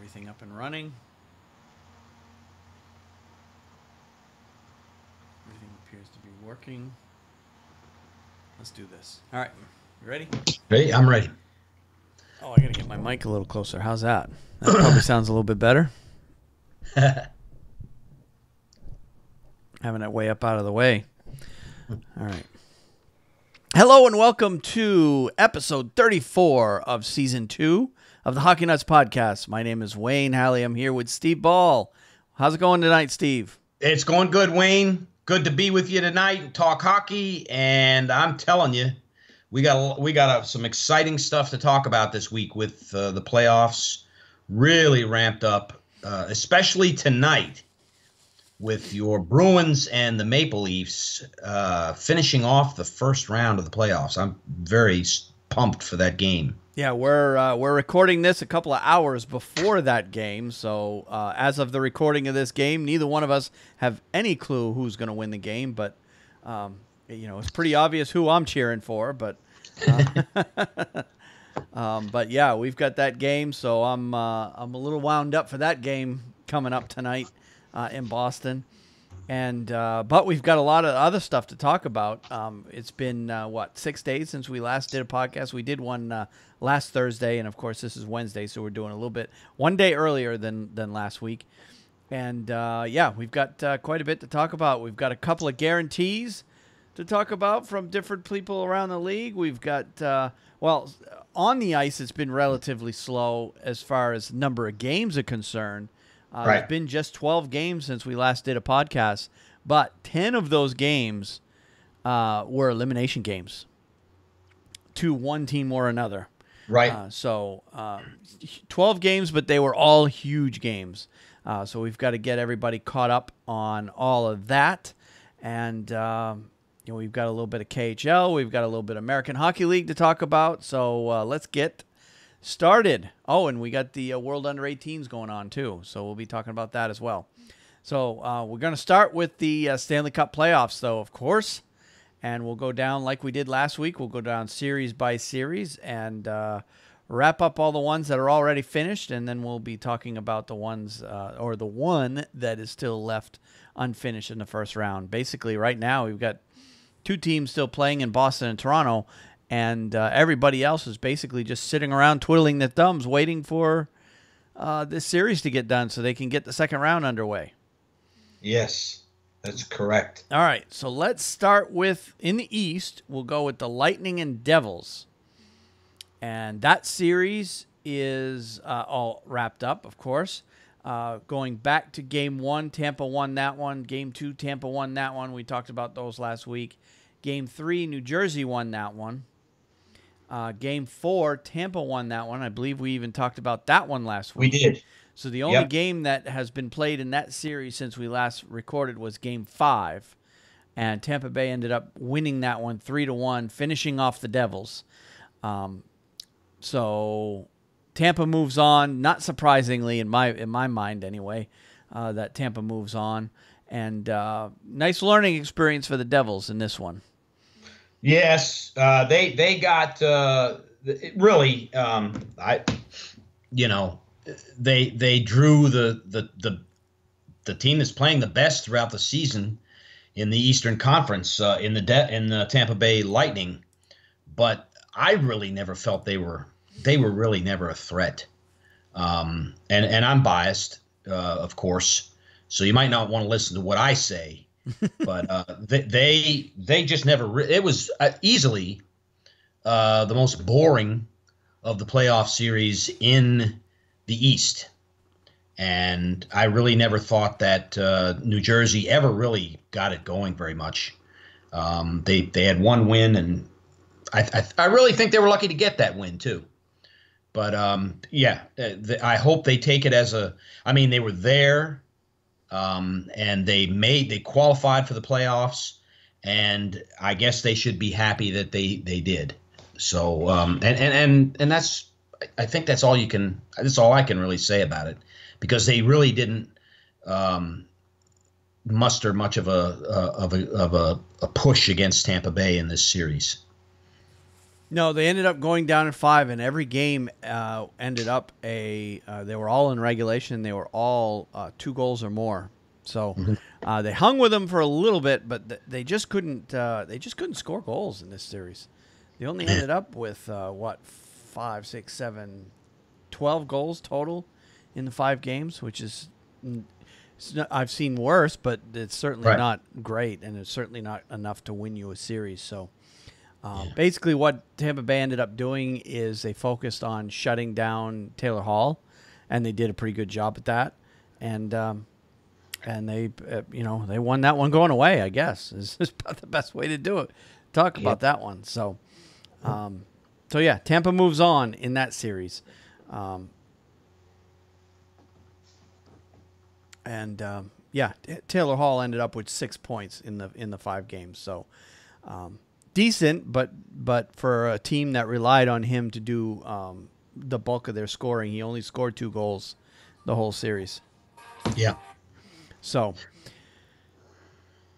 everything up and running. Everything appears to be working. Let's do this. All right, you ready? Ready? I'm ready. Oh, I gotta get my mic a little closer. How's that? That probably sounds a little bit better. Having it way up out of the way. All right. Hello and welcome to episode 34 of season 2 of the Hockey Nuts podcast. My name is Wayne Halley. I'm here with Steve Ball. How's it going tonight, Steve? It's going good, Wayne. Good to be with you tonight and talk hockey. And I'm telling you, we got some exciting stuff to talk about this week with the playoffs really ramped up, especially tonight with your Bruins and the Maple Leafs finishing off the first round of the playoffs. I'm very pumped for that game. Yeah, we're recording this a couple of hours before that game, so as of the recording of this game, neither one of us have any clue who's going to win the game. But it's pretty obvious who I'm cheering for. But but yeah, we've got that game, so I'm a little wound up for that game coming up tonight in Boston. And but we've got a lot of other stuff to talk about. It's been 6 days since we last did a podcast. We did one last Thursday, and of course this is Wednesday, so we're doing a little bit one day earlier than last week. And we've got quite a bit to talk about. We've got a couple of guarantees to talk about from different people around the league. We've got on the ice it's been relatively slow as far as number of games are concerned. Right. It's been just 12 games since we last did a podcast, but 10 of those games were elimination games to one team or another. Right. So 12 games, but they were all huge games. So we've got to get everybody caught up on all of that. And we've got a little bit of KHL. We've got a little bit of American Hockey League to talk about. So let's get started. Oh, and we got the World Under-18s going on too, so we'll be talking about that as well. So we're going to start with the Stanley Cup playoffs, though, of course, and we'll go down like we did last week. We'll go down series by series and wrap up all the ones that are already finished, and then we'll be talking about the ones or the one that is still left unfinished in the first round. Basically, right now we've got two teams still playing in Boston and Toronto. And everybody else is basically just sitting around twiddling their thumbs waiting for this series to get done so they can get the second round underway. Yes, that's correct. All right, so let's start with, in the East, we'll go with the Lightning and Devils. And that series is all wrapped up, of course. Going back to Game 1, Tampa won that one. Game 2, Tampa won that one. We talked about those last week. Game 3, New Jersey won that one. Game 4, Tampa won that one. I believe we even talked about that one last week. We did. So the only game that has been played in that series since we last recorded was Game 5. And Tampa Bay ended up winning that one 3-1, finishing off the Devils. So Tampa moves on, not surprisingly in my mind anyway, that Tampa moves on. And nice learning experience for the Devils in this one. Yes, they got really. They drew the team that's playing the best throughout the season in the Eastern Conference in the Tampa Bay Lightning, but I really never felt they were really never a threat. And I'm biased, of course, so you might not want to listen to what I say. But they just never. It was easily the most boring of the playoff series in the East, and I really never thought that New Jersey ever really got it going very much. They had one win, and I really think they were lucky to get that win too. But I hope they take it as a. I mean, they were there. And they qualified for the playoffs, and I guess they should be happy that they did. So and that's I think that's all I can really say about it, because they really didn't muster much of a push against Tampa Bay in this series. No, they ended up going down in 5, and every game ended up they were all in regulation. They were all 2 goals or more. So they hung with them for a little bit, but they just couldn't. They just couldn't score goals in this series. They only ended up with 5, 6, 7, 12 goals total in the 5 games, which is I've seen worse, but it's certainly not great, and it's certainly not enough to win you a series. So. Basically, what Tampa Bay ended up doing is they focused on shutting down Taylor Hall, and they did a pretty good job at that. And they, they won that one going away, I guess, is about the best way to do it. Talk about that one. So, yeah, Tampa moves on in that series. Taylor Hall ended up with 6 points in the 5 games. So, decent, but for a team that relied on him to do the bulk of their scoring, he only scored 2 goals the whole series. Yeah. So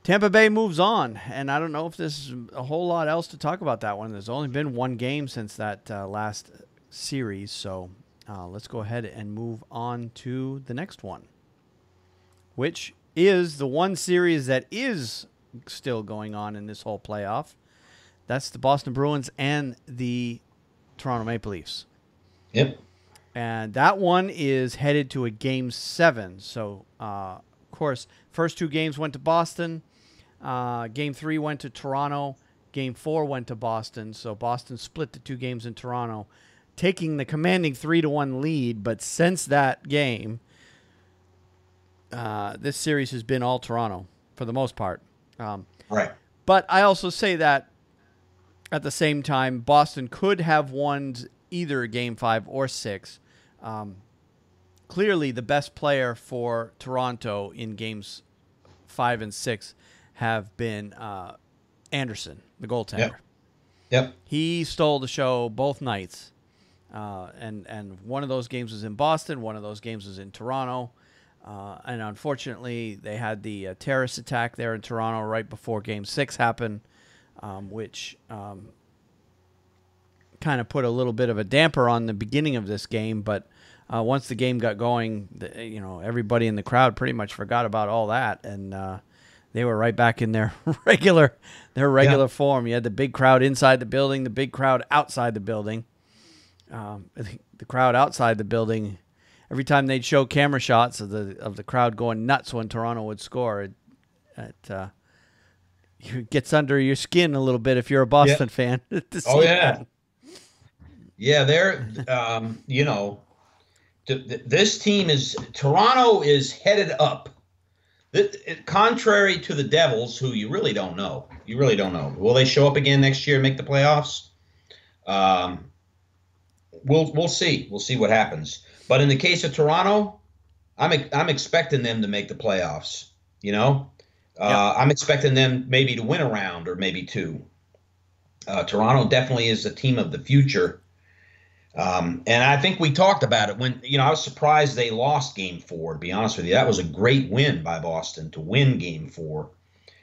Tampa Bay moves on, and I don't know if there's a whole lot else to talk about that one. There's only been 1 game since that last series, so let's go ahead and move on to the next one, which is the one series that is still going on in this whole playoff. That's the Boston Bruins and the Toronto Maple Leafs. Yep. And that one is headed to a Game 7. So, of course, first 2 games went to Boston. Game 3 went to Toronto. Game 4 went to Boston. So Boston split the 2 games in Toronto, taking the commanding 3-1 lead. But since that game, this series has been all Toronto for the most part. Right. But I also say that at the same time, Boston could have won either Game 5 or 6. Clearly, the best player for Toronto in Games 5 and 6 have been Anderson, the goaltender. Yep. He stole the show both nights. And one of those games was in Boston. One of those games was in Toronto. And unfortunately, they had the terrorist attack there in Toronto right before Game 6 happened, which kind of put a little bit of a damper on the beginning of this game. But once the game got going, everybody in the crowd pretty much forgot about all that, and they were right back in their regular form. You had the big crowd inside the building, the big crowd outside the building. I think the crowd outside the building, every time they'd show camera shots of the crowd going nuts when Toronto would score, it gets under your skin a little bit if you're a Boston fan. To see that. Yeah, they're this team Toronto is headed up. Contrary to the Devils, who you really don't know. Will they show up again next year and make the playoffs? We'll see. We'll see what happens. But in the case of Toronto, I'm expecting them to make the playoffs. I'm expecting them maybe to win a round or maybe 2. Toronto definitely is a team of the future. And I think we talked about it when, I was surprised they lost Game 4, to be honest with you. That was a great win by Boston to win Game 4.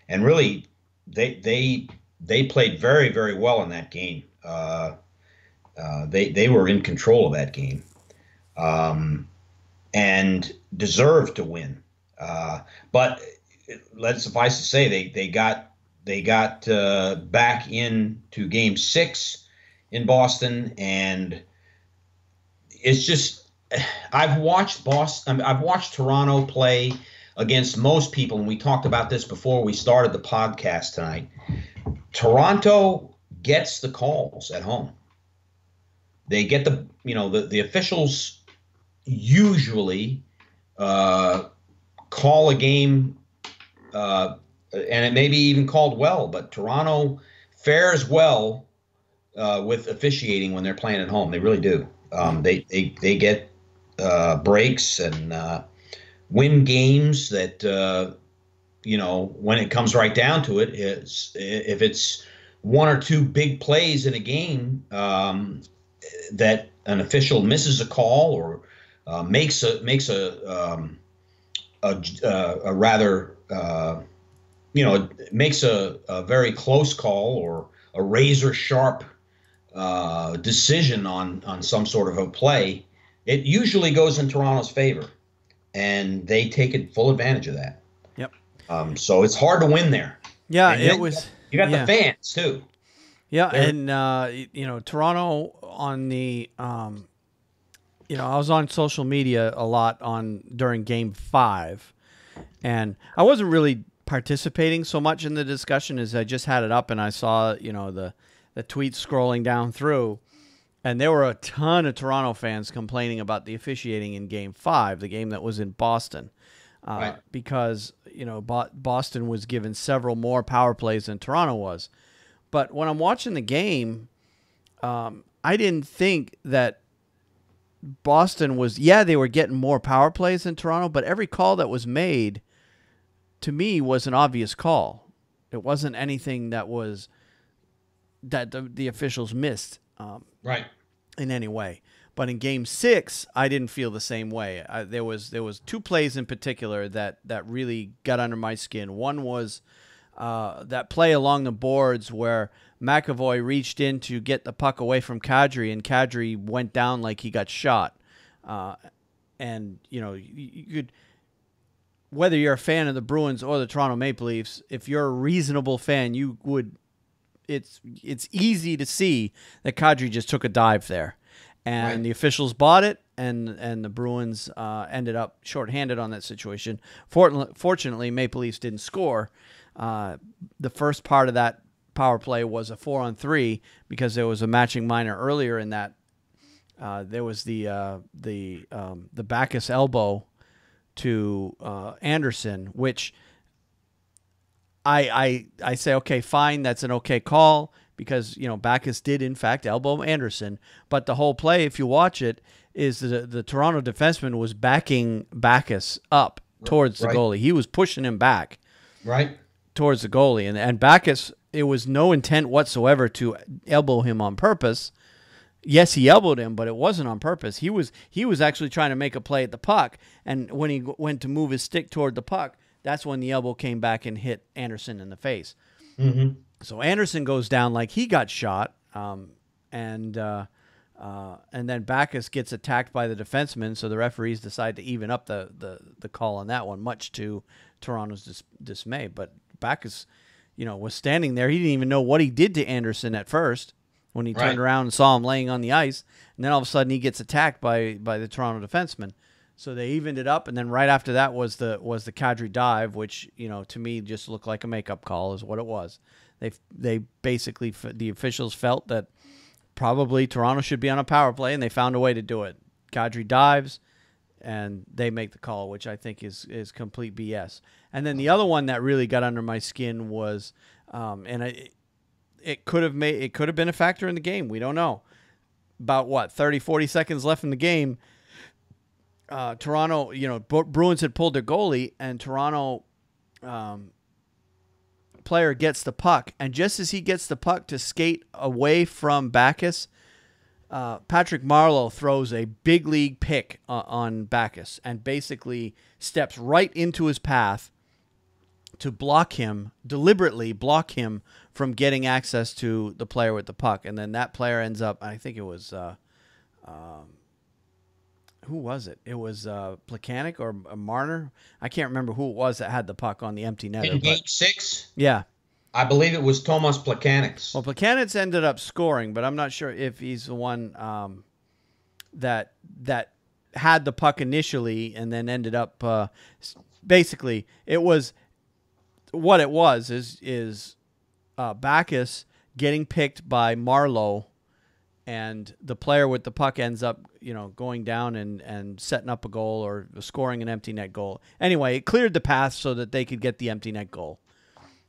And really, they played very, very well in that game. They were in control of that game and deserved to win. But let's suffice to say they got back into Game 6 in Boston, and it's just I've watched Toronto play against most people, and we talked about this before we started the podcast tonight. Toronto gets the calls at home. They get the officials usually call a game, and it may be even called well, but Toronto fares well with officiating when they're playing at home. They really do. They get breaks and win games that when it comes right down to it, if it's 1 or 2 big plays in a game that an official misses a call or makes a rather makes a very close call or a razor sharp decision on some sort of a play, it usually goes in Toronto's favor, and they take full advantage of that. Yep. So it's hard to win there. Yeah, And it was. You got yeah. the fans too. Yeah, and you know, Toronto on the you know, I was on social media a lot during Game 5, and I wasn't really participating so much in the discussion as I just had it up and I saw, you know, the tweets scrolling down through, and there were a ton of Toronto fans complaining about the officiating in Game 5, the game that was in Boston, Right. because, you know, Boston was given several more power plays than Toronto was. But when I'm watching the game, I didn't think that Boston was, yeah, they were getting more power plays than Toronto, but every call that was made, to me, was an obvious call. It wasn't anything that was that the officials missed Right. in any way. But in Game 6, I didn't feel the same way. There was two plays in particular that really got under my skin. One was that play along the boards where McAvoy reached in to get the puck away from Kadri, and Kadri went down like he got shot. And, you know, you could, whether you're a fan of the Bruins or the Toronto Maple Leafs, if you're a reasonable fan, you would, it's easy to see that Kadri just took a dive there. And Right. the officials bought it, and the Bruins ended up shorthanded on that situation. Fortunately, Maple Leafs didn't score. The first part of that power play was a 4-on-3 because there was a matching minor earlier in that. There was the Bacchus elbow to Anderson, which I say, okay, fine, that's an okay call because, you know, Bacchus did in fact elbow Anderson, but the whole play, if you watch it, is the Toronto defenseman was backing Bacchus up towards the Right. goalie. He was pushing him back Right. towards the goalie, and Bacchus, it was no intent whatsoever to elbow him on purpose. Yes, he elbowed him, but it wasn't on purpose. He was actually trying to make a play at the puck, and when he went to move his stick toward the puck, that's when the elbow came back and hit Anderson in the face. Mm-hmm. So Anderson goes down like he got shot, and then Bacchus gets attacked by the defenseman. So the referees decide to even up the call on that one, much to Toronto's dismay. But Bacchus, you know, was standing there. He didn't even know what he did to Anderson at first when he turned Right. around and saw him laying on the ice. And then all of a sudden he gets attacked by the Toronto defenseman. So they evened it up, and then right after that was the Kadri dive, which, you know, to me just looked like a makeup call is what it was. They basically, the officials felt that probably Toronto should be on a power play, and they found a way to do it. Kadri dives, and they make the call, which I think is complete BS. And then the other one that really got under my skin was, it could have been a factor in the game. We don't know. About 30, 40 seconds left in the game. Toronto, you know, Bruins had pulled their goalie, and Toronto player gets the puck, and just as he gets the puck to skate away from Bacchus, Patrick Marleau throws a big league pick on Bacchus and basically steps right into his path to deliberately block him from getting access to the player with the puck. And then that player ends up, I think it was, who was it? It was Plekanec or Marner. I can't remember who it was that had the puck on the empty net. In Game 6, Yeah. I believe it was Tomas Plekanec. Well, Plekanec ended up scoring, but I'm not sure if he's the one that had the puck initially and then ended up basically it was what it was is Bacchus getting picked by Marleau, and the player with the puck ends up, you know, going down and setting up a goal or scoring an empty net goal. Anyway, it cleared the path so that they could get the empty net goal.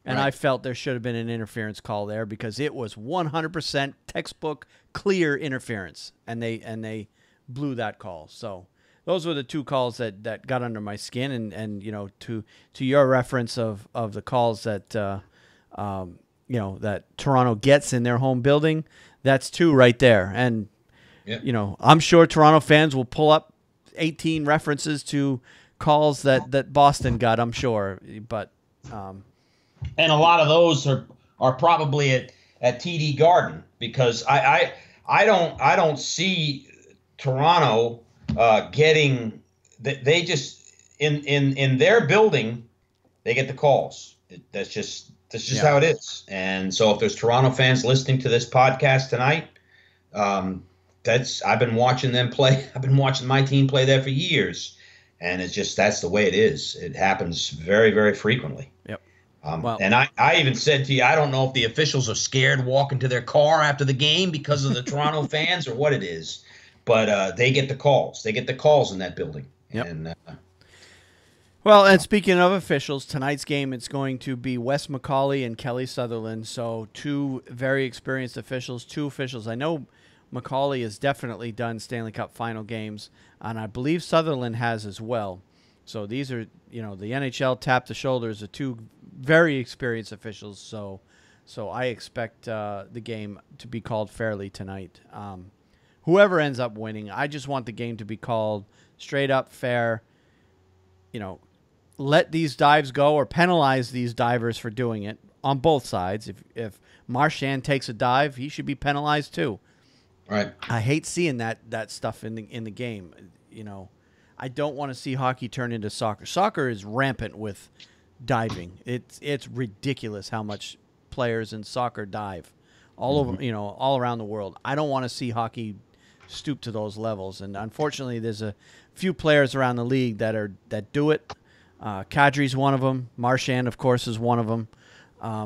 And Right. I felt there should have been an interference call there because it was 100% textbook clear interference, and they blew that call. So those were the two calls that got under my skin, and you know, to your reference of the calls that you know, that Toronto gets in their home building, that's two right there. And Yep. you know, I'm sure Toronto fans will pull up 18 references to calls that Boston got, I'm sure, but And a lot of those are probably at TD Garden, because I don't see Toronto getting. They just in their building, they get the calls. That's just how it is. And so if there's Toronto fans listening to this podcast tonight, I've been watching them play. I've been watching my team play there for years, and that's the way it is. It happens very, very frequently. Yep. And I even said to you, I don't know if the officials are scared walking to their car after the game because of the Toronto fans or what it is, but they get the calls. They get the calls in that building. Yep. And, well, and speaking of officials, tonight's game, it's going to be Wes McCauley and Kelly Sutherland. So two very experienced officials, two officials. I know McCauley has definitely done Stanley Cup final games, and I believe Sutherland has as well. So these are, the NHL tap the shoulders of two very experienced officials. So I expect the game to be called fairly tonight. Whoever ends up winning, I just want the game to be called straight up, fair. Let these dives go or penalize these divers for doing it on both sides. If Marchand takes a dive, he should be penalized too. Right. I hate seeing that stuff in the game. I don't want to see hockey turn into soccer. Soccer is rampant with diving. It's ridiculous how much players in soccer dive all over, all around the world. I don't want to see hockey stoop to those levels. And unfortunately, there's a few players around the league that do it. Kadri's one of them. Marchand, of course, is one of them. I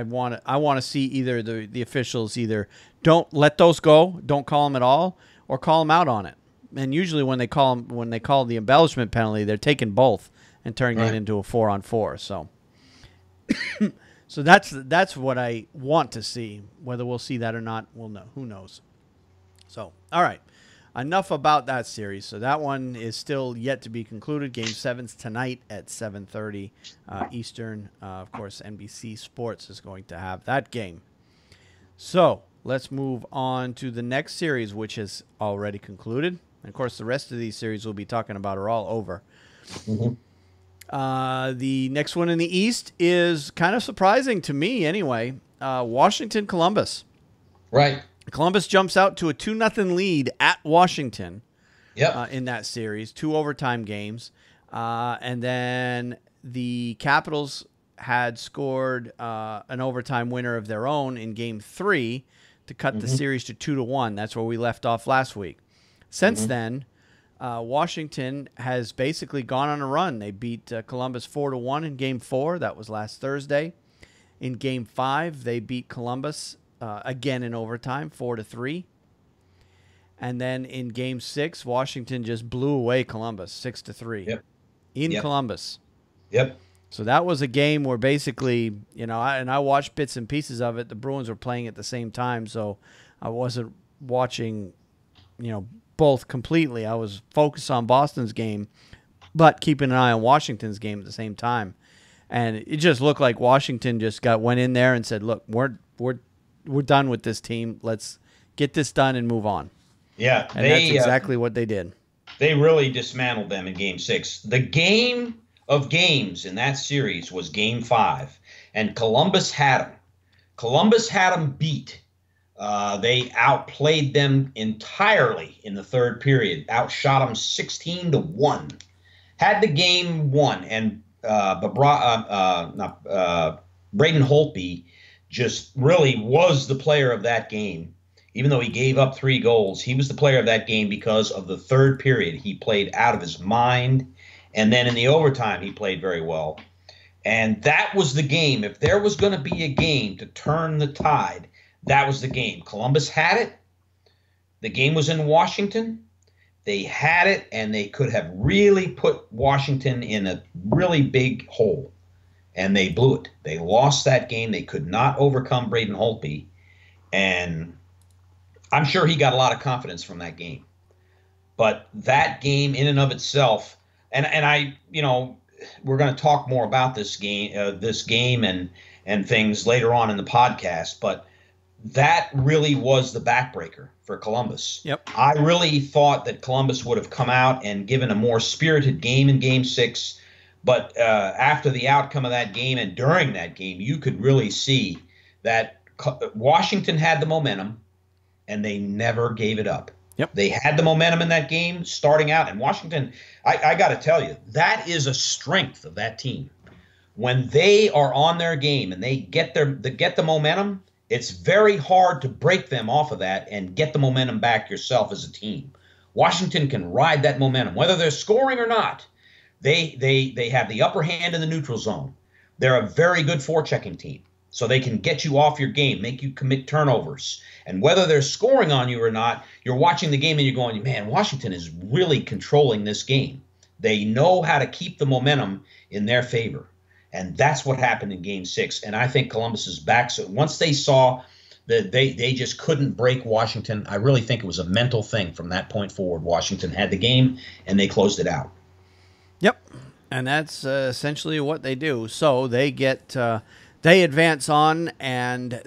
want to see either the officials either don't let those go, don't call them at all, or call them out on it. And usually when they call the embellishment penalty, they're taking both and turning it into a 4-on-4. So, so that's what I want to see. Whether we'll see that or not, we'll know. Who knows? So, all right. Enough about that series. So that one is still yet to be concluded. Game 7's tonight at 7:30 Eastern. Of course, NBC Sports is going to have that game. So let's move on to the next series, which is already concluded. And of course, the rest of these series we'll be talking about are all over. Mm-hmm. The next one in the East is kind of surprising to me anyway. Washington-Columbus. Right. Columbus jumps out to a 2-0 lead at Washington. Yep. In that series, 2 overtime games. And then the Capitals had scored an overtime winner of their own in Game 3 to cut the series to 2-1. That's where we left off last week. Since then, Washington has basically gone on a run. They beat Columbus 4-1 in Game 4. That was last Thursday. In Game 5, they beat Columbus again in overtime, 4-3. And then in Game 6, Washington just blew away Columbus, 6-3. Yep. Columbus. Yep. So that was a game where basically, I watched bits and pieces of it. The Bruins were playing at the same time, so I wasn't watching, both completely. I was focused on Boston's game, but keeping an eye on Washington's game at the same time. And it just looked like Washington just went in there and said, "Look, we're done with this team. Let's get this done and move on." Yeah, and that's exactly what they did. They really dismantled them in Game 6. The game of games in that series was Game 5, and Columbus had them. Columbus had them beat. They outplayed them entirely in the third period, outshot them 16-1. Had the game won, and Braden Holtby just really was the player of that game. Even though he gave up 3 goals, he was the player of that game because of the third period. He played out of his mind, and then in the overtime, he played very well. And that was the game. If there was going to be a game to turn the tide, that was the game. Columbus had it. The game was in Washington. They had it, and they could have really put Washington in a really big hole. And they blew it. They lost that game. They could not overcome Braden Holtby. And I'm sure he got a lot of confidence from that game. But that game in and of itself, and I, we're going to talk more about this game and things later on in the podcast, but that really was the backbreaker for Columbus. Yep. I really thought that Columbus would have come out and given a more spirited game in Game 6. But after the outcome of that game and during that game, you could really see that Washington had the momentum, and they never gave it up. Yep. They had the momentum in that game starting out, and Washington, I got to tell you, that is a strength of that team. When they are on their game and they get the momentum, it's very hard to break them off of that and get the momentum back yourself as a team. Washington can ride that momentum, whether they're scoring or not. They have the upper hand in the neutral zone. They're a very good forechecking team, so they can get you off your game, make you commit turnovers. And whether they're scoring on you or not, you're watching the game and you're going, man, Washington is really controlling this game. They know how to keep the momentum in their favor. And that's what happened in Game 6. And I think Columbus is back. So once they saw that they just couldn't break Washington, I really think it was a mental thing from that point forward. Washington had the game, and they closed it out. Yep, and that's essentially what they do. So they get they advance on, and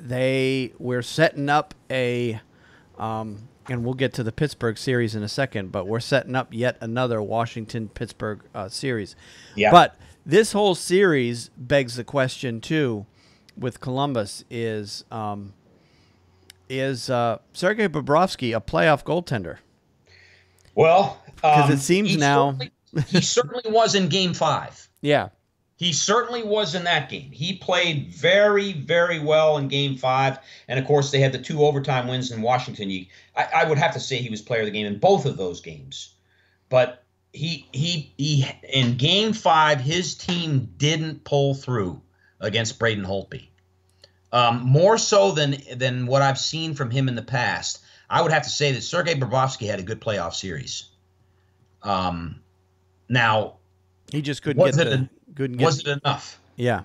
we're setting up a and we'll get to the Pittsburgh series in a second, but we're setting up yet another Washington-Pittsburgh series. Yeah. But this whole series begs the question too, with Columbus is Sergei Bobrovsky a playoff goaltender? Well, because it seems now. He certainly was in Game 5. Yeah. He certainly was in that game. He played very, very well in Game 5. And, of course, they had the 2 overtime wins in Washington. I would have to say he was player of the game in both of those games. But he in Game 5, his team didn't pull through against Braden Holtby. More so than what I've seen from him in the past. I would have to say that Sergei Bobrovsky had a good playoff series. Now, he just couldn't get was it enough? Yeah.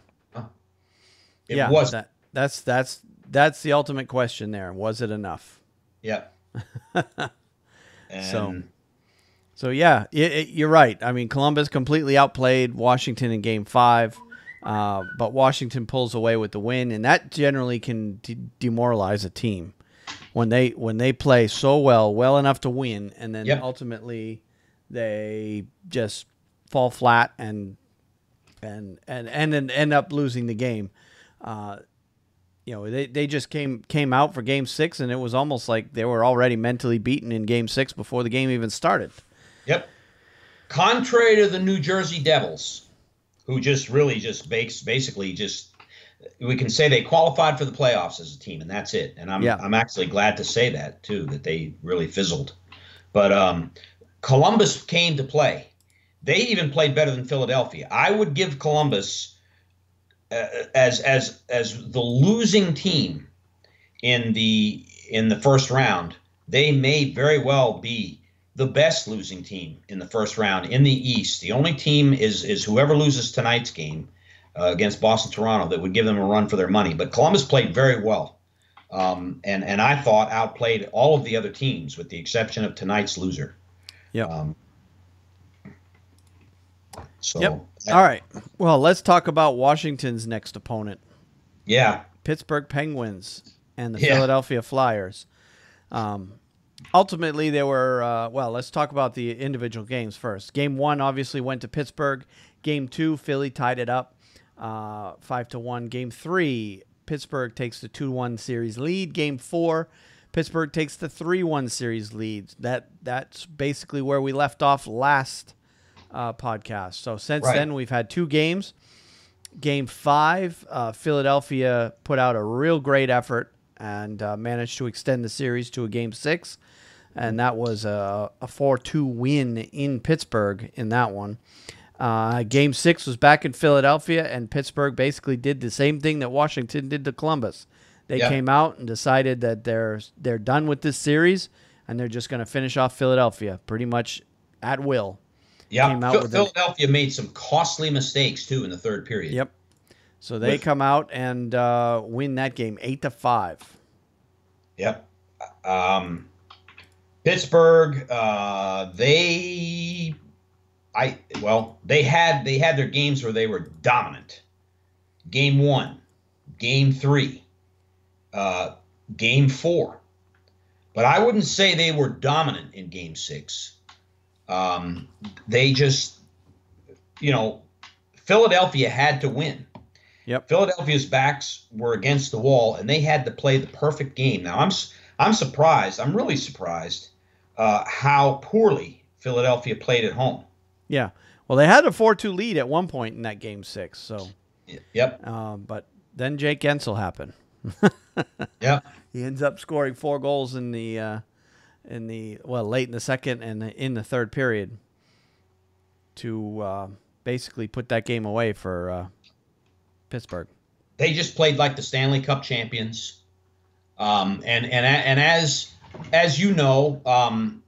It wasn't. That's the ultimate question there. Was it enough? Yeah. So yeah, you're right. I mean, Columbus completely outplayed Washington in Game 5, but Washington pulls away with the win, and that generally can demoralize a team when they play so well enough to win, and then ultimately they just fall flat and end up losing the game. They just came out for Game 6, and it was almost like they were already mentally beaten in Game 6 before the game even started. Yep. Contrary to the New Jersey Devils, who basically we can say they qualified for the playoffs as a team, and that's it. And I'm actually glad to say that too, that they really fizzled. But Columbus came to play. They even played better than Philadelphia. I would give Columbus as the losing team in the first round. They may very well be the best losing team in the first round in the East. The only team is whoever loses tonight's game against Boston Toronto that would give them a run for their money. But Columbus played very well, and I thought outplayed all of the other teams with the exception of tonight's loser. Yeah. All right. Well, let's talk about Washington's next opponent. Yeah. Pittsburgh Penguins and the Philadelphia Flyers. Ultimately, they were, let's talk about the individual games first. Game 1 obviously went to Pittsburgh. Game 2, Philly tied it up 5-1. Game 3, Pittsburgh takes the 2-1 series lead. Game 4, Pittsburgh takes the 3-1 series lead. That's basically where we left off last podcast. So since then, we've had 2 games. Game 5, Philadelphia put out a real great effort and managed to extend the series to a Game 6. And that was a 4-2 win in Pittsburgh in that one. Game 6 was back in Philadelphia, and Pittsburgh basically did the same thing that Washington did to Columbus. They came out and decided that they're done with this series, and they're just going to finish off Philadelphia pretty much at will. Yeah, Philadelphia made some costly mistakes, too, in the third period. Yep. So they come out and win that game 8-5. Yep. Pittsburgh, they had their games where they were dominant. Game 1, Game 3, Game 4. But I wouldn't say they were dominant in Game 6. They just, Philadelphia had to win. Yep. Philadelphia's backs were against the wall, and they had to play the perfect game. Now, I'm surprised. I'm really surprised how poorly Philadelphia played at home. Yeah. Well, they had a 4-2 lead at one point in that game 6. So. Yep. But then Jake Gensel happened. Yeah. He ends up scoring 4 goals in the late in the second and in the third period to basically put that game away for Pittsburgh. They just played like the Stanley Cup champions. And as you know,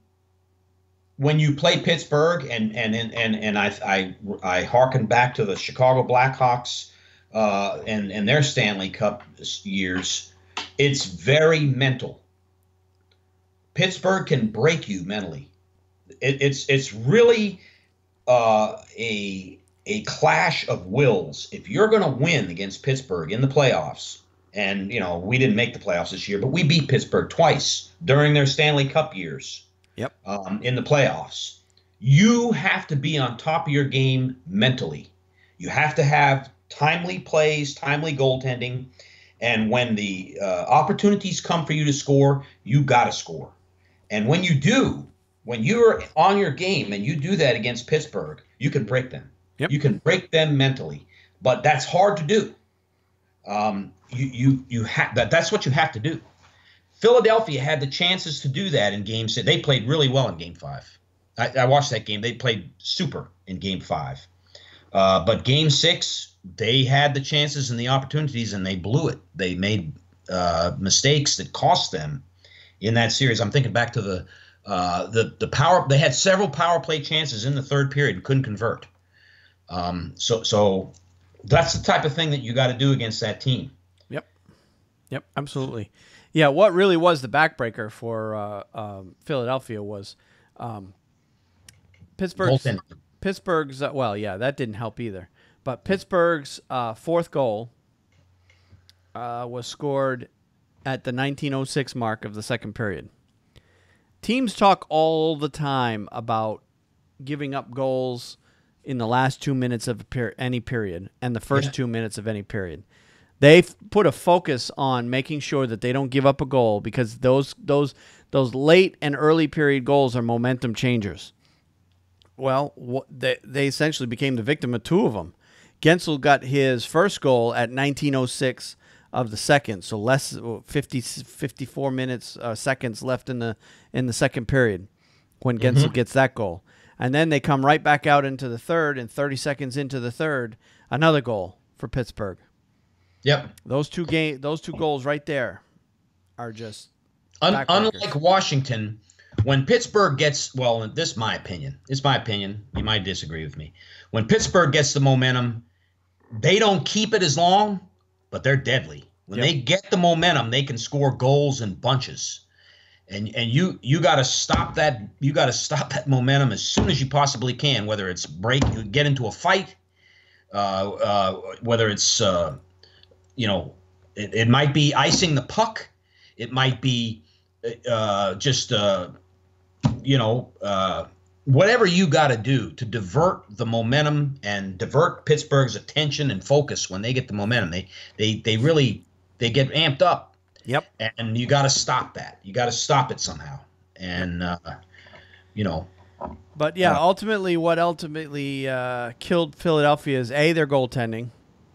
when you play Pittsburgh and I hearken back to the Chicago Blackhawks and their Stanley Cup years, it's very mental. Pittsburgh can break you mentally. It's really a clash of wills. If you're going to win against Pittsburgh in the playoffs, and we didn't make the playoffs this year, but we beat Pittsburgh twice during their Stanley Cup years. Yep. In the playoffs, you have to be on top of your game mentally. You have to have timely plays, timely goaltending, and when the opportunities come for you to score, you got to score. And when you do, when you're on your game and you do that against Pittsburgh, you can break them. Yep. You can break them mentally, but that's hard to do. That's what you have to do. Philadelphia had the chances to do that in Game 6. They played really well in Game 5. I watched that game. They played super in Game 5. But Game 6, they had the chances and the opportunities, and they blew it. They made mistakes that cost them in that series. I'm thinking back to the power. They had several power play chances in the third period and couldn't convert. So that's the type of thing that you got to do against that team. Yep, absolutely. Yeah, what really was the backbreaker for Philadelphia was Pittsburgh's that didn't help either. But Pittsburgh's fourth goal was scored at the 1906 mark of the second period. Teams talk all the time about giving up goals in the last 2 minutes of any period and the first 2 minutes of any period. They've put a focus on making sure that they don't give up a goal because those late and early period goals are momentum changers. Well, they essentially became the victim of 2 of them. Gensel got his first goal at 1906 of the second, so less 54 minutes seconds left in the second period when Gensel gets that goal. And then they come right back out into the third, and 30 seconds into the third, another goal for Pittsburgh. Yep. Those two goals right there are just unlike Washington. When Pittsburgh gets, well, this is my opinion. It's my opinion. You might disagree with me. When Pittsburgh gets the momentum, they don't keep it as long, but they're deadly. When they get the momentum, they can score goals in bunches. And you got to stop that. You got to stop that momentum as soon as you possibly can. Whether it's get into a fight, whether it's it might be icing the puck, it might be whatever you got to do to divert the momentum and divert Pittsburgh's attention and focus when they get the momentum. They really get amped up. Yep. And you got to stop that. You got to stop it somehow. And But yeah, ultimately, what killed Philadelphia is their goaltending.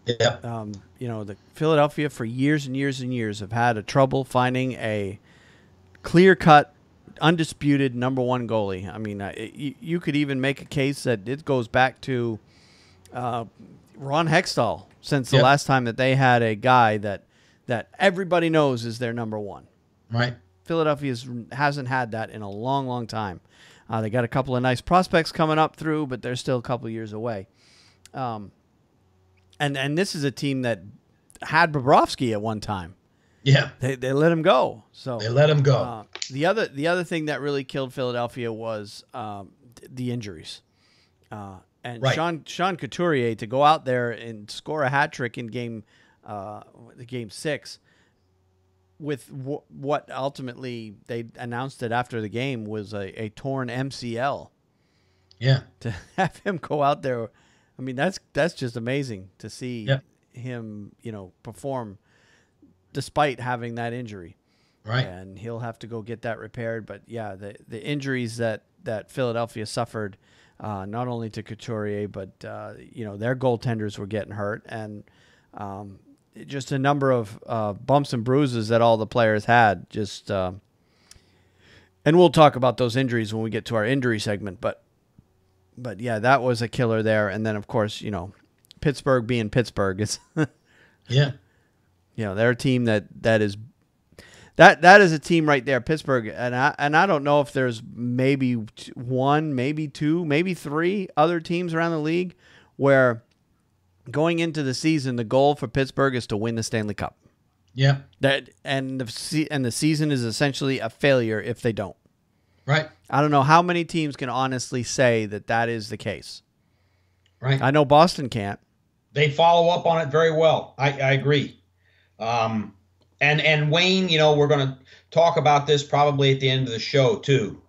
Yeah. The Philadelphia for years and years and years have had a trouble finding a clear-cut, undisputed number one goalie. I mean, you could even make a case that it goes back to Ron Hextall since the last time that they had a guy that everybody knows is their number one. Right. Philadelphia hasn't had that in a long, long time. They got a couple of nice prospects coming up through, but they're still a couple of years away. And this is a team that had Bobrovsky at one time. Yeah, they let him go. So they let him go. The other thing that really killed Philadelphia was the injuries. Sean Couturier to go out there and score a hat trick in game 6 with what ultimately they announced it after the game was a torn MCL. Yeah, to have him go out there I mean, that's just amazing to see Yep. him, perform despite having that injury. Right. And he'll have to go get that repaired. But yeah, the injuries that Philadelphia suffered, not only to Couturier, but their goaltenders were getting hurt, and just a number of bumps and bruises that all the players had. And we'll talk about those injuries when we get to our injury segment. But yeah, that was a killer there. And then of course, Pittsburgh being Pittsburgh is, Yeah. they're a team that is. That is a team right there, Pittsburgh, and I don't know if there's maybe one, maybe two, maybe three other teams around the league where going into the season the goal for Pittsburgh is to win the Stanley Cup. Yeah. And the season is essentially a failure if they don't. Right. I don't know how many teams can honestly say that is the case. Right. I know Boston can't. They follow up on it very well. I agree. And Wayne, we're going to talk about this probably at the end of the show too.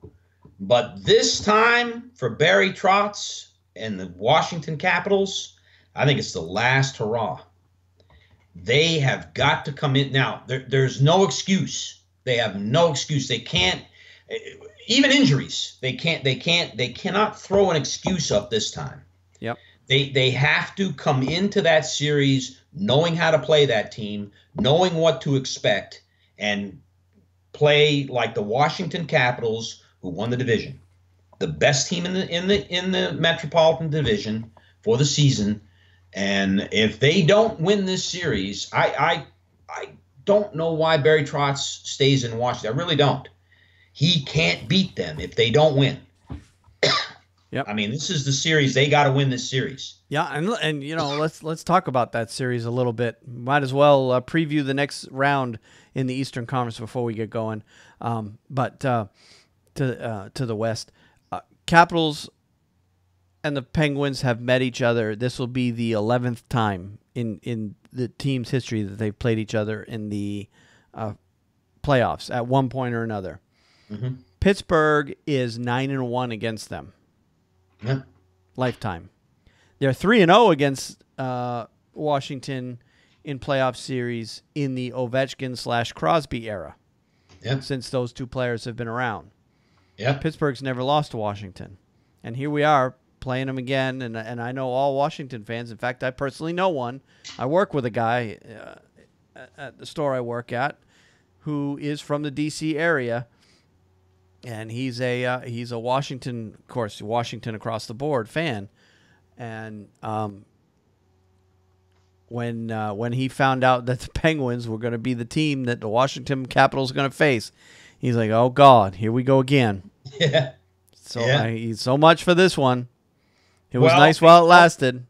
But this time for Barry Trotz and the Washington Capitals, I think it's the last hurrah. They have got to come in now. There's no excuse. They have no excuse. They can't, even injuries. They cannot throw an excuse up this time. Yep. They have to come into that series knowing how to play that team, knowing what to expect, and play like the Washington Capitals, who won the division, the best team in the Metropolitan Division for the season. And if they don't win this series, I don't know why Barry Trotz stays in Washington. I really don't. He can't beat them if they don't win. Yep. I mean, this is the series. They got to win this series. Yeah, and let's talk about that series a little bit. Might as well preview the next round in the Eastern Conference before we get going. But to the West, Capitals and the Penguins have met each other. This will be the 11th time in the team's history that they've played each other in the playoffs at one point or another. Mm-hmm. Pittsburgh is 9-1 against them. Yeah. Lifetime. They're 3-0 against Washington in playoff series in the Ovechkin/Crosby era. Yeah. Since those two players have been around. Yeah. Pittsburgh's never lost to Washington. And here we are playing them again, and I know all Washington fans. In fact, I personally know one. I work with a guy at the store I work at who is from the D.C. area. And he's a Washington, of course, Washington across the board fan, and when he found out that the Penguins were going to be the team that the Washington Capitals are going to face, he's like, "Oh God, here we go again." Yeah. So Yeah. So much for this one. It was Well, nice while it lasted.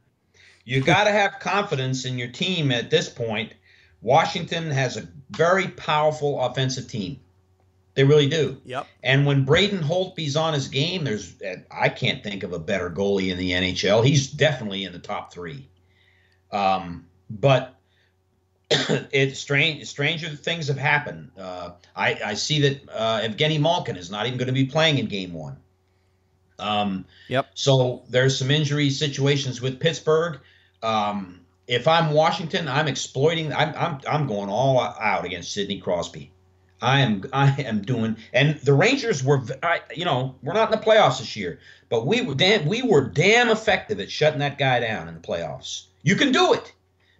You got to have confidence in your team at this point. Washington has a very powerful offensive team. They really do. Yep. And when Braden Holtby's on his game, I can't think of a better goalie in the NHL. He's definitely in the top three. But it's strange. Stranger things have happened. I see that Evgeny Malkin is not even going to be playing in Game 1. Yep. So there's some injury situations with Pittsburgh. If I'm Washington, I'm exploiting. I'm going all out against Sidney Crosby. I am doing, and the Rangers were, we're not in the playoffs this year, but we were damn effective at shutting that guy down in the playoffs. You can do it,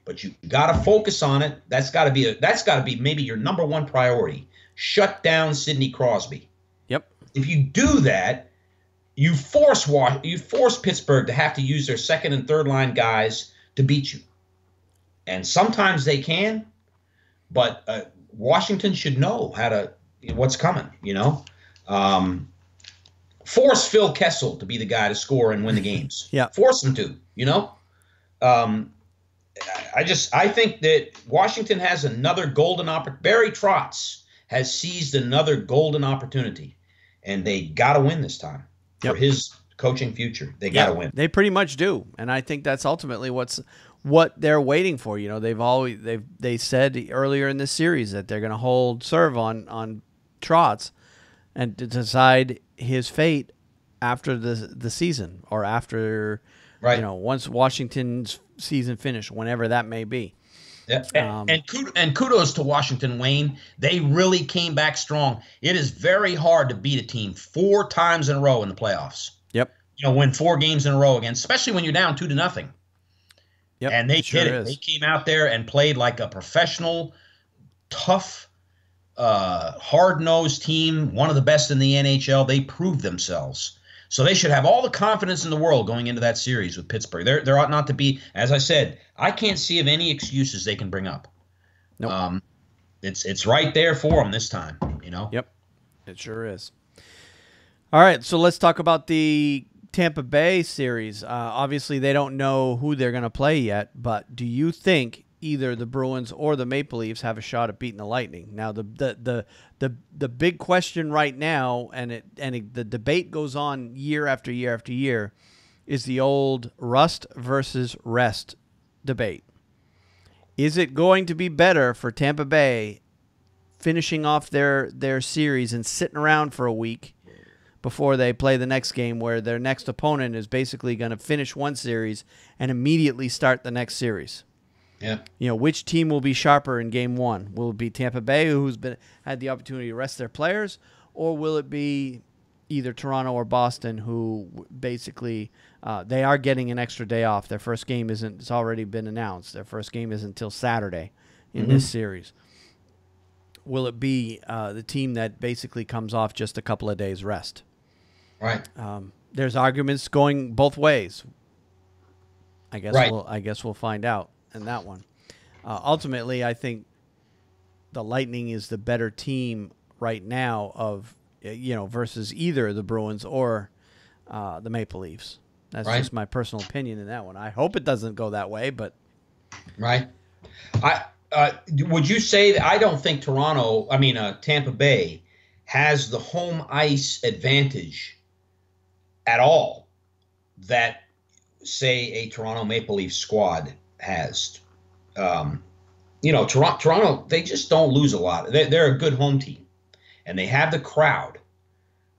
but you got to focus on it. That's got to be maybe your number one priority. Shut down Sidney Crosby. Yep. If you do that, you force Pittsburgh to have to use their second and third line guys to beat you, and sometimes they can, but Washington should know what's coming, Force Phil Kessel to be the guy to score and win the games. Yeah. Force him to, I think that Washington has another golden opportunity. Barry Trotz has seized another golden opportunity, and they got to win this time for his coaching future. They got to win. They pretty much do, and I think that's ultimately what they're waiting for. They said earlier in this series that they're going to hold serve on Trotz and to decide his fate after the season or after Right. Once Washington's season finished, whenever that may be. Yeah. And kudos to Washington, Wayne. They really came back strong. It is very hard to beat a team 4 times in a row in the playoffs. Yep. Win 4 games in a row again, especially when you're down 2-0. Yep. And they sure did it. They came out there and played like a professional, tough, hard-nosed team, one of the best in the NHL. They proved themselves. So they should have all the confidence in the world going into that series with Pittsburgh. There ought not to be, as I said, I can't see of any excuses they can bring up. Nope. It's right there for them this time, Yep, it sure is. All right, so let's talk about the Tampa Bay series. Obviously, they don't know who they're going to play yet, but do you think either the Bruins or the Maple Leafs have a shot at beating the Lightning? Now, the big question right now, and the debate goes on year after year after year, is the old rust versus rest debate. Is it going to be better for Tampa Bay finishing off their series and sitting around for a week before they play the next game, where their next opponent is basically going to finish one series and immediately start the next series? Yeah. Which team will be sharper in game one? Will it be Tampa Bay, who's had the opportunity to rest their players, or will it be either Toronto or Boston, who basically they are getting an extra day off? Their first game it's already been announced. Their first game isn't until Saturday in this series. Will it be the team that basically comes off just a couple of days rest? Right. There's arguments going both ways. I guess we'll find out in that one. Ultimately, I think the Lightning is the better team right now versus either the Bruins or the Maple Leafs. That's just my personal opinion in that one. I hope it doesn't go that way, but right. Would you say that I don't think Tampa Bay has the home ice advantage at all that, say, a Toronto Maple Leaf squad has? Toronto, they just don't lose a lot. They're a good home team, and they have the crowd.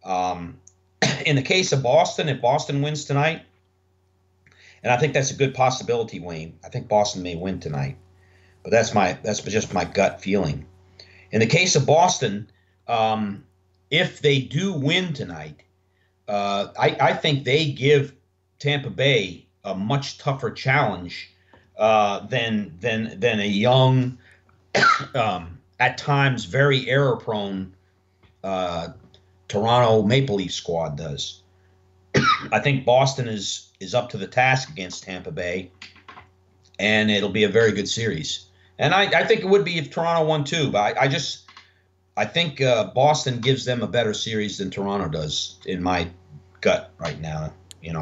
In the case of Boston, if Boston wins tonight, and I think that's a good possibility, Wayne. I think Boston may win tonight, but that's just my gut feeling. In the case of Boston, if they do win tonight, I think they give Tampa Bay a much tougher challenge than a young, at times very error-prone Toronto Maple Leaf squad does. I think Boston is up to the task against Tampa Bay, and it'll be a very good series. And I think it would be if Toronto won too, but I think Boston gives them a better series than Toronto does, in my gut right now.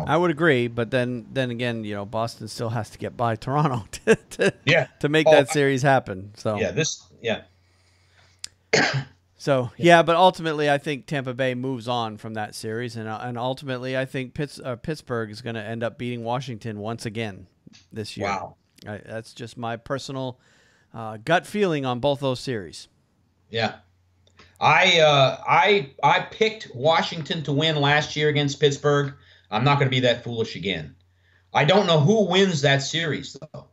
I would agree, but then again, Boston still has to get by Toronto to make that series happen. So but ultimately, I think Tampa Bay moves on from that series, and ultimately, I think Pittsburgh is going to end up beating Washington once again this year. Wow, that's just my personal gut feeling on both those series. Yeah. I picked Washington to win last year against Pittsburgh. I'm not going to be that foolish again. I don't know who wins that series, though.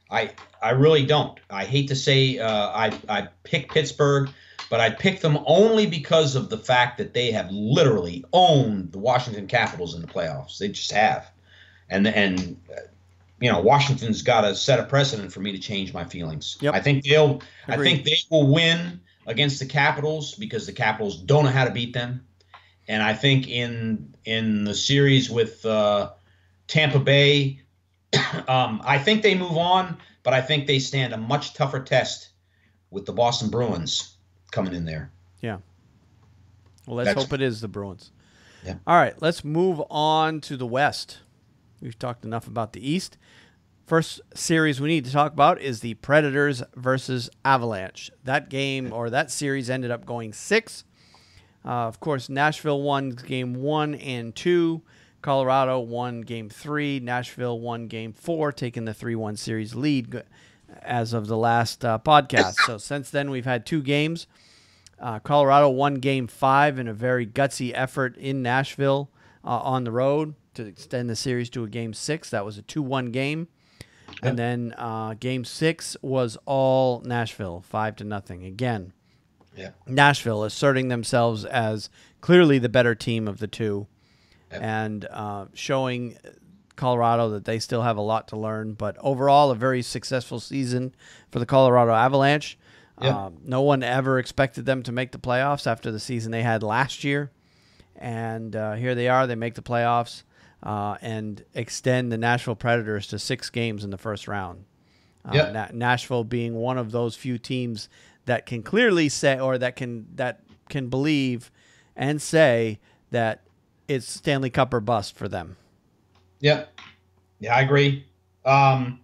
I really don't. I hate to say I picked Pittsburgh, but I picked them only because of the fact that they have literally owned the Washington Capitals in the playoffs. They just have. And Washington's got to set a precedent for me to change my feelings. Yep. I think they will win against the Capitals because the Capitals don't know how to beat them. And I think in the series with Tampa Bay, I think they move on, but I think they stand a much tougher test with the Boston Bruins coming in there. Yeah. Well, let's hope it is the Bruins. Yeah. All right, let's move on to the West. We've talked enough about the East. First series we need to talk about is the Predators versus Avalanche. That game, or that series, ended up going 6. Of course, Nashville won game 1 and 2. Colorado won game 3. Nashville won game 4, taking the 3-1 series lead as of the last podcast. So since then, we've had 2 games. Colorado won game 5 in a very gutsy effort in Nashville on the road. to extend the series to a game 6. That was a 2-1 game. Yep. And then game 6 was all Nashville, 5-0. Again, Yeah. Nashville asserting themselves as clearly the better team of the two, Yep. and showing Colorado that they still have a lot to learn. But overall, a very successful season for the Colorado Avalanche. Yep. No one ever expected them to make the playoffs after the season they had last year. And here they are. They make the playoffs and extend the Nashville Predators to 6 games in the first round. Yep. Nashville being one of those few teams that can clearly say, or that can believe and say that it's Stanley Cup or bust for them. Yep. Yeah, I agree. I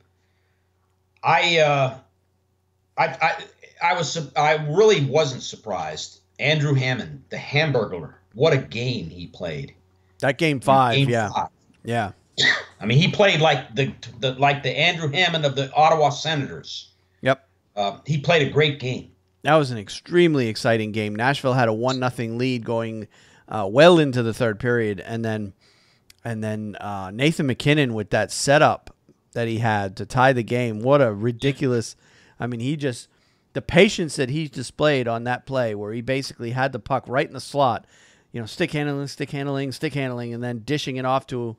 really wasn't surprised. Andrew Hammond, the Hamburglar, what a game he played. That game 5, Game yeah. 5. Yeah. I mean, he played like the Andrew Hammond of the Ottawa Senators. Yep. He played a great game. That was an extremely exciting game. Nashville had a 1-0 lead going well into the third period, and then Nathan MacKinnon with that setup that he had to tie the game. What a ridiculous! I mean, the patience that he displayed on that play, where he basically had the puck right in the slot, stick handling, and then dishing it off to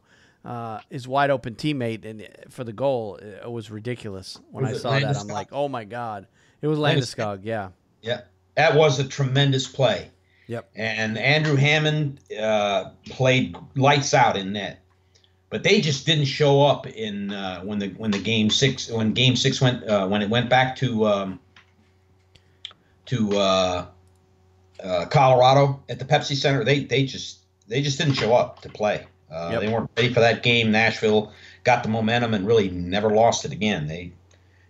his wide open teammate and for the goal. It was ridiculous when I saw that. I'm like, oh my God. It was Landeskog, yeah. Yeah, that was a tremendous play. Yep. And Andrew Hammond played lights out in net, but they just didn't show up in when game 6 went when it went back to Colorado at the Pepsi Center. They just didn't show up to play. Yep. They weren't ready for that game. Nashville got the momentum and really never lost it again. They,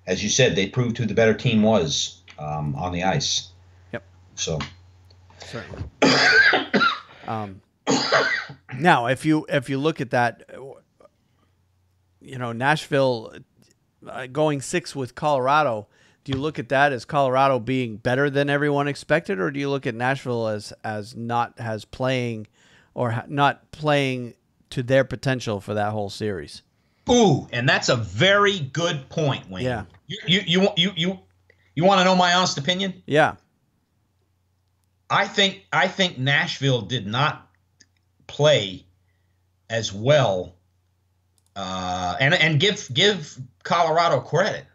as you said, they proved who the better team was on the ice. Yep. So certainly. Now, if you look at that, Nashville going 6 with Colorado, do you look at that as Colorado being better than everyone expected, or do you look at Nashville as not playing to their potential for that whole series? Ooh, and that's a very good point, Wayne. Yeah. You want to know my honest opinion? Yeah. I think Nashville did not play as well, and give Colorado credit.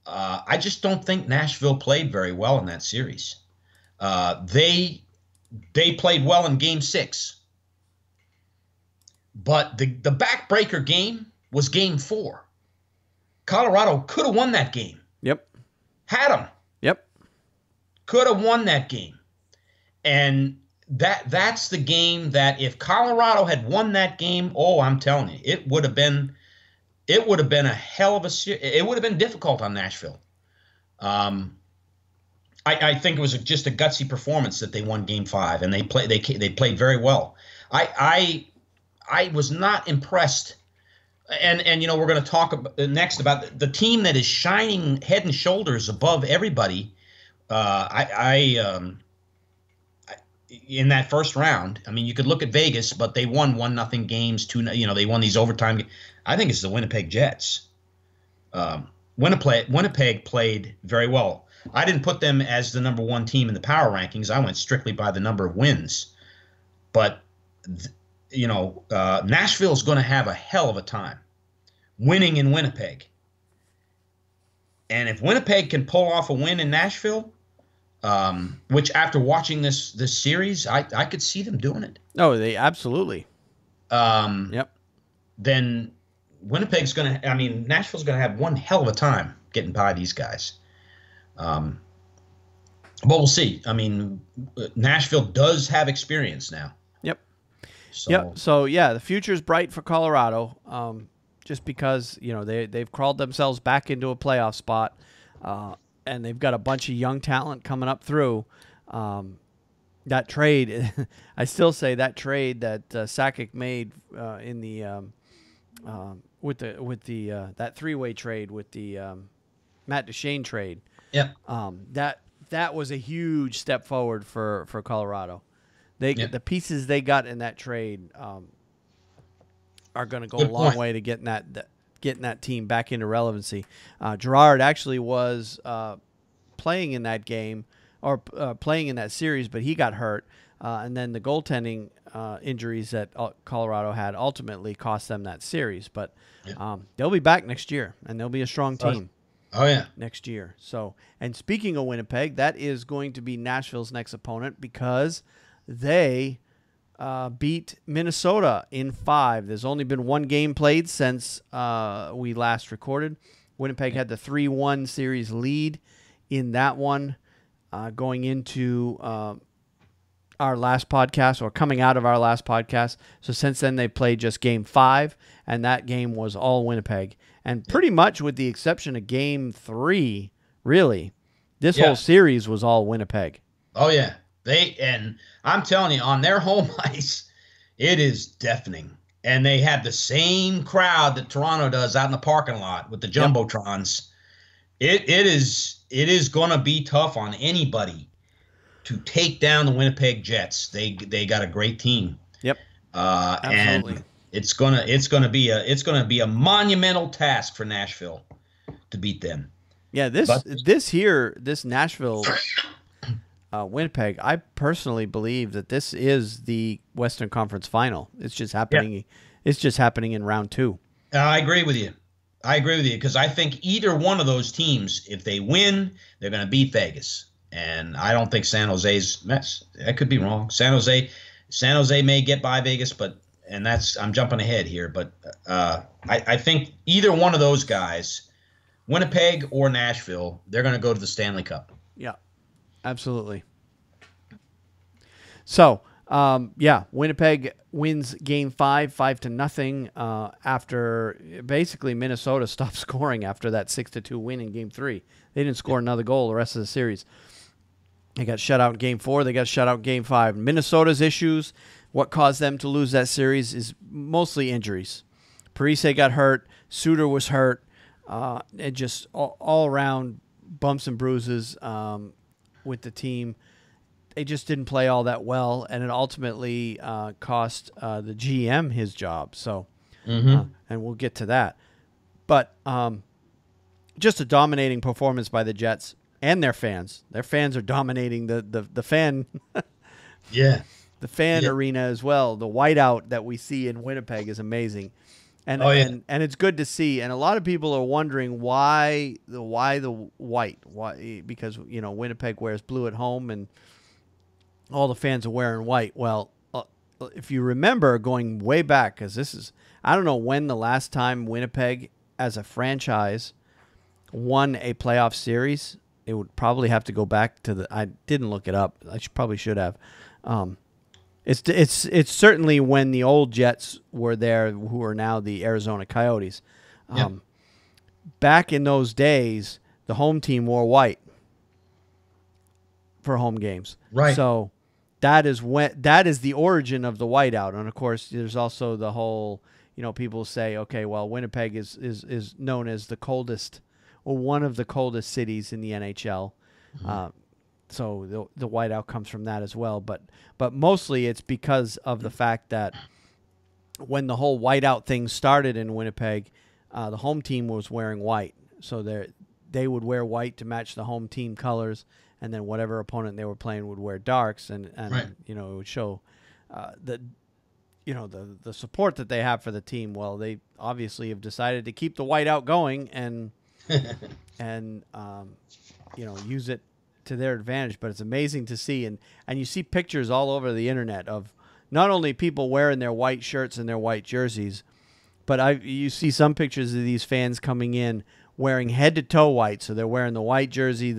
I just don't think Nashville played very well in that series. They played well in Game 6, but the backbreaker game was Game 4. Colorado could have won that game. Yep. Had them. Yep. Could have won that game. And that's the game that if Colorado had won that game, oh, I'm telling you, it would have been a hell of a series. It would have been difficult on Nashville. I think it was just a gutsy performance that they won Game 5, and they played very well. I was not impressed. And we're going to talk next about the team that is shining head and shoulders above everybody. In that first round, I mean, you could look at Vegas, but they won 1-0 games. They won these overtime. I think it's the Winnipeg Jets. Winnipeg played very well. I didn't put them as the number 1 team in the power rankings. I went strictly by the number of wins. But Nashville's going to have a hell of a time winning in Winnipeg. And if Winnipeg can pull off a win in Nashville, which after watching this series, I could see them doing it. Oh, they absolutely. Yep. Then Nashville's going to have one hell of a time getting by these guys. But we'll see. I mean, Nashville does have experience now. Yep. So the future's bright for Colorado. Just because they've crawled themselves back into a playoff spot, and they've got a bunch of young talent coming up through. That trade, I still say that trade that Sakic made in the with that 3-way trade with the Matt Duchene trade. Yeah. That was a huge step forward for Colorado. The pieces they got in that trade are going to go a Good long point. way to getting that team back into relevancy. Gerard actually was playing in that game or playing in that series, but he got hurt, and then the goaltending injuries that Colorado had ultimately cost them that series. But they'll be back next year, and they'll be a strong team. Oh yeah. Next year. So, and speaking of Winnipeg, that is going to be Nashville's next opponent because they beat Minnesota in 5. There's only been one game played since we last recorded. Winnipeg had the 3-1 series lead in that one going into our last podcast or coming out of our last podcast. So since then, they played just game 5, and that game was all Winnipeg. And pretty much with the exception of game 3, really, this whole series was all Winnipeg. Oh, yeah. And I'm telling you, on their home ice, it is deafening. And they have the same crowd that Toronto does out in the parking lot with the Jumbotrons. It is going to be tough on anybody to take down the Winnipeg Jets. They got a great team. Yep. Absolutely. And it's gonna be a monumental task for Nashville to beat them. Yeah, this Nashville Winnipeg, I personally believe that this is the Western Conference Final. It's just happening. Yeah. It's just happening in round 2. I agree with you. Because I think either one of those teams, if they win, they're going to beat Vegas. And I don't think San Jose's mess. I could be wrong. San Jose may get by Vegas, I'm jumping ahead here, but I think either one of those guys, Winnipeg or Nashville, they're going to go to the Stanley Cup. Yeah, absolutely. So, Winnipeg wins game 5-0, after basically Minnesota stopped scoring after that 6-2 win in game 3. They didn't score another goal the rest of the series. They got shut out in game 4. They got shut out in game 5. Minnesota's issues, what caused them to lose that series, is mostly injuries. Parise got hurt. Suter was hurt. It just all around bumps and bruises with the team. They just didn't play all that well, and it ultimately cost the GM his job. So, and we'll get to that. But just a dominating performance by the Jets and their fans. Their fans are dominating the fan. Yeah. The fan arena as well. The whiteout that we see in Winnipeg is amazing. And, and it's good to see. And a lot of people are wondering why the white. Why? Because, Winnipeg wears blue at home and all the fans are wearing white. Well, if you remember going way back, because I don't know when the last time Winnipeg as a franchise won a playoff series. It would probably have to go back to I didn't look it up. I probably should have. It's certainly when the old Jets were there, who are now the Arizona Coyotes. Back in those days, the home team wore white for home games. Right. So that is the origin of the whiteout. And of course, there's also the whole, people say, okay, well, Winnipeg is known as the coldest or one of the coldest cities in the NHL. So the whiteout comes from that as well. But mostly it's because of the fact that when the whole whiteout thing started in Winnipeg, the home team was wearing white. So they would wear white to match the home team colors, and then whatever opponent they were playing would wear darks, and right. It would show the support that they have for the team. Well, they obviously have decided to keep the whiteout going and use it to their advantage. But it's amazing to see, and you see pictures all over the internet of not only people wearing their white shirts and their white jerseys, but you see some pictures of these fans coming in wearing head to toe white. So they're wearing the white jersey,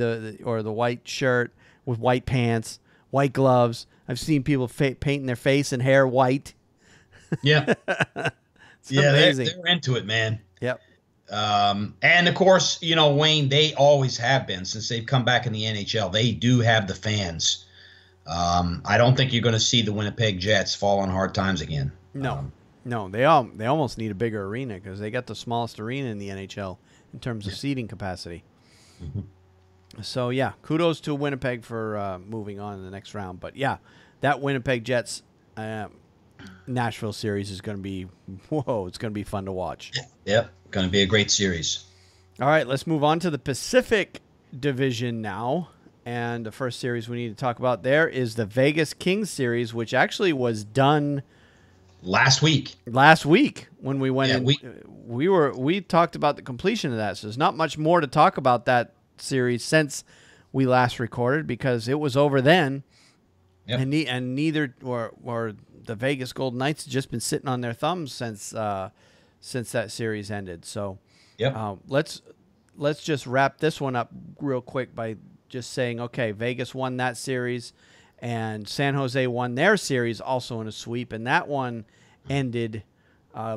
or the white shirt with white pants, white gloves. I've seen people painting their face and hair white. Yeah. It's amazing. They're into it, man. Yep. And of course, Wayne, they always have been since they've come back in the NHL. They do have the fans. I don't think you're going to see the Winnipeg Jets fall on hard times again. No, they almost need a bigger arena because they got the smallest arena in the NHL in terms of seating capacity. So yeah, kudos to Winnipeg for moving on in the next round. But yeah, that Winnipeg Jets, Nashville series is going to be, whoa, it's going to be fun to watch. Yep, going to be a great series. All right, let's move on to the Pacific Division now. And the first series we need to talk about there is the Vegas Kings series, which actually was done last week when we went in. We talked about the completion of that. So there's not much more to talk about that series since we last recorded because it was over then. Yep. And neither or the Vegas Golden Knights have just been sitting on their thumbs since that series ended. So let's just wrap this one up real quick by just saying, okay, Vegas won that series and San Jose won their series also in a sweep. And that one ended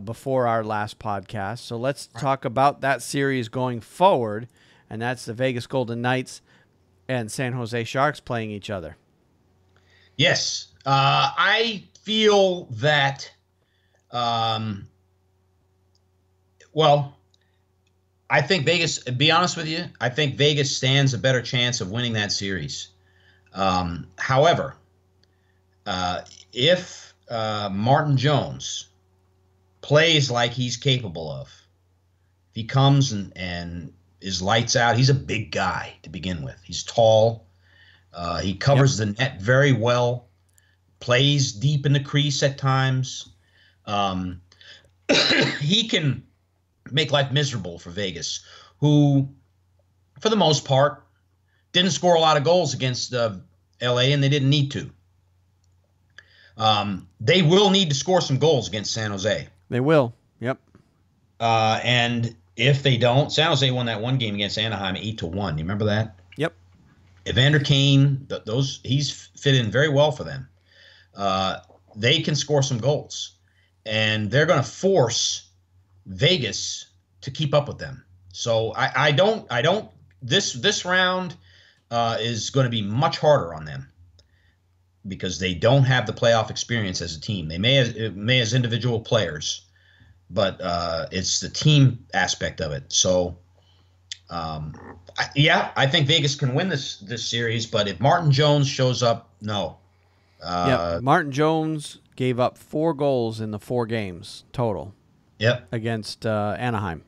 before our last podcast. So let's talk about that series going forward. And that's the Vegas Golden Knights and San Jose Sharks playing each other. Yes. I feel that, I think Vegas, to be honest with you, I think Vegas stands a better chance of winning that series. However, if Martin Jones plays like he's capable of, if he comes and is lights out, he's a big guy to begin with. He's tall. He covers the net very well, plays deep in the crease at times. He can make life miserable for Vegas, who, for the most part, didn't score a lot of goals against L.A., and they didn't need to. They will need to score some goals against San Jose. They will, yep. And if they don't, San Jose won that one game against Anaheim 8-1. You remember that? Yep. Evander Kane, he's fit in very well for them. They can score some goals, and they're going to force Vegas to keep up with them. So I don't. This round is going to be much harder on them because they don't have the playoff experience as a team. They may as individual players, but it's the team aspect of it. So. I think Vegas can win this series, but if Martin Jones shows up, no. Martin Jones gave up 4 goals in the 4 games total. Yep. Against Anaheim.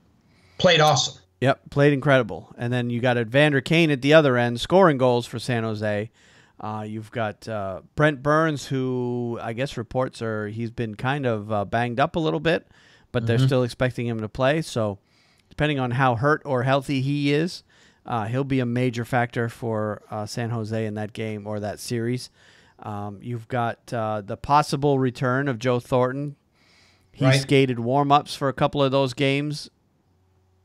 Played awesome. Yep, played incredible. And then you got Evander Kane at the other end scoring goals for San Jose. You've got Brent Burns, who I guess reports are he's been kind of banged up a little bit, but they're still expecting him to play. So depending on how hurt or healthy he is, he'll be a major factor for San Jose in that game or that series. You've got the possible return of Joe Thornton. He skated warm-ups for a couple of those games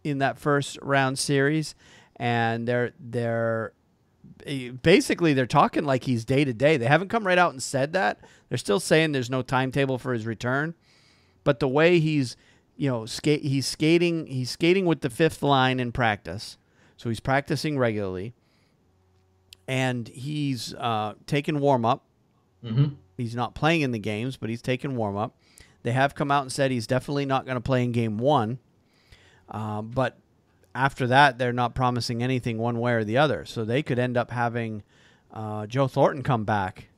in that first round series, and they're basically they're talking like he's day-to-day. They haven't come right out and said that. They're still saying there's no timetable for his return, but the way he's he's skating with the 5th line in practice. So he's practicing regularly, and he's taking warm-up. He's not playing in the games, but he's taking warm-up. They have come out and said he's definitely not going to play in Game 1. But after that, they're not promising anything one way or the other. So they could end up having Joe Thornton come back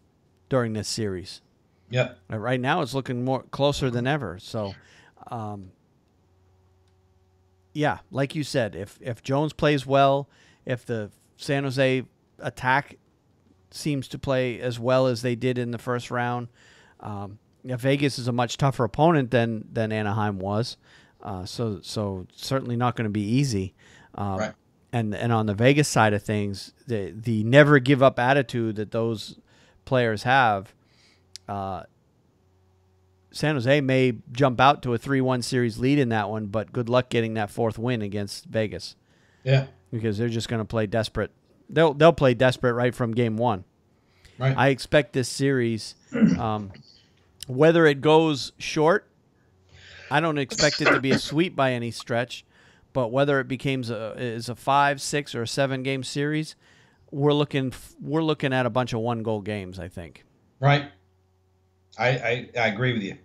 during this series. Yeah. Right now, it's looking more closer than ever. So, like you said, if Jones plays well, if the San Jose attack seems to play as well as they did in the first round, Vegas is a much tougher opponent than Anaheim was. So certainly not going to be easy. Right. And on the Vegas side of things, the never give up attitude that those players have, San Jose may jump out to a 3-1 series lead in that one, but good luck getting that 4th win against Vegas. Yeah. Because they're just going to play desperate. They'll play desperate right from Game 1. Right. I expect this series, whether it goes short, I don't expect it to be a sweep by any stretch, but whether it becomes a 5, 6, or 7 game series, we're looking at a bunch of 1-goal games, I think. Right. I agree with you.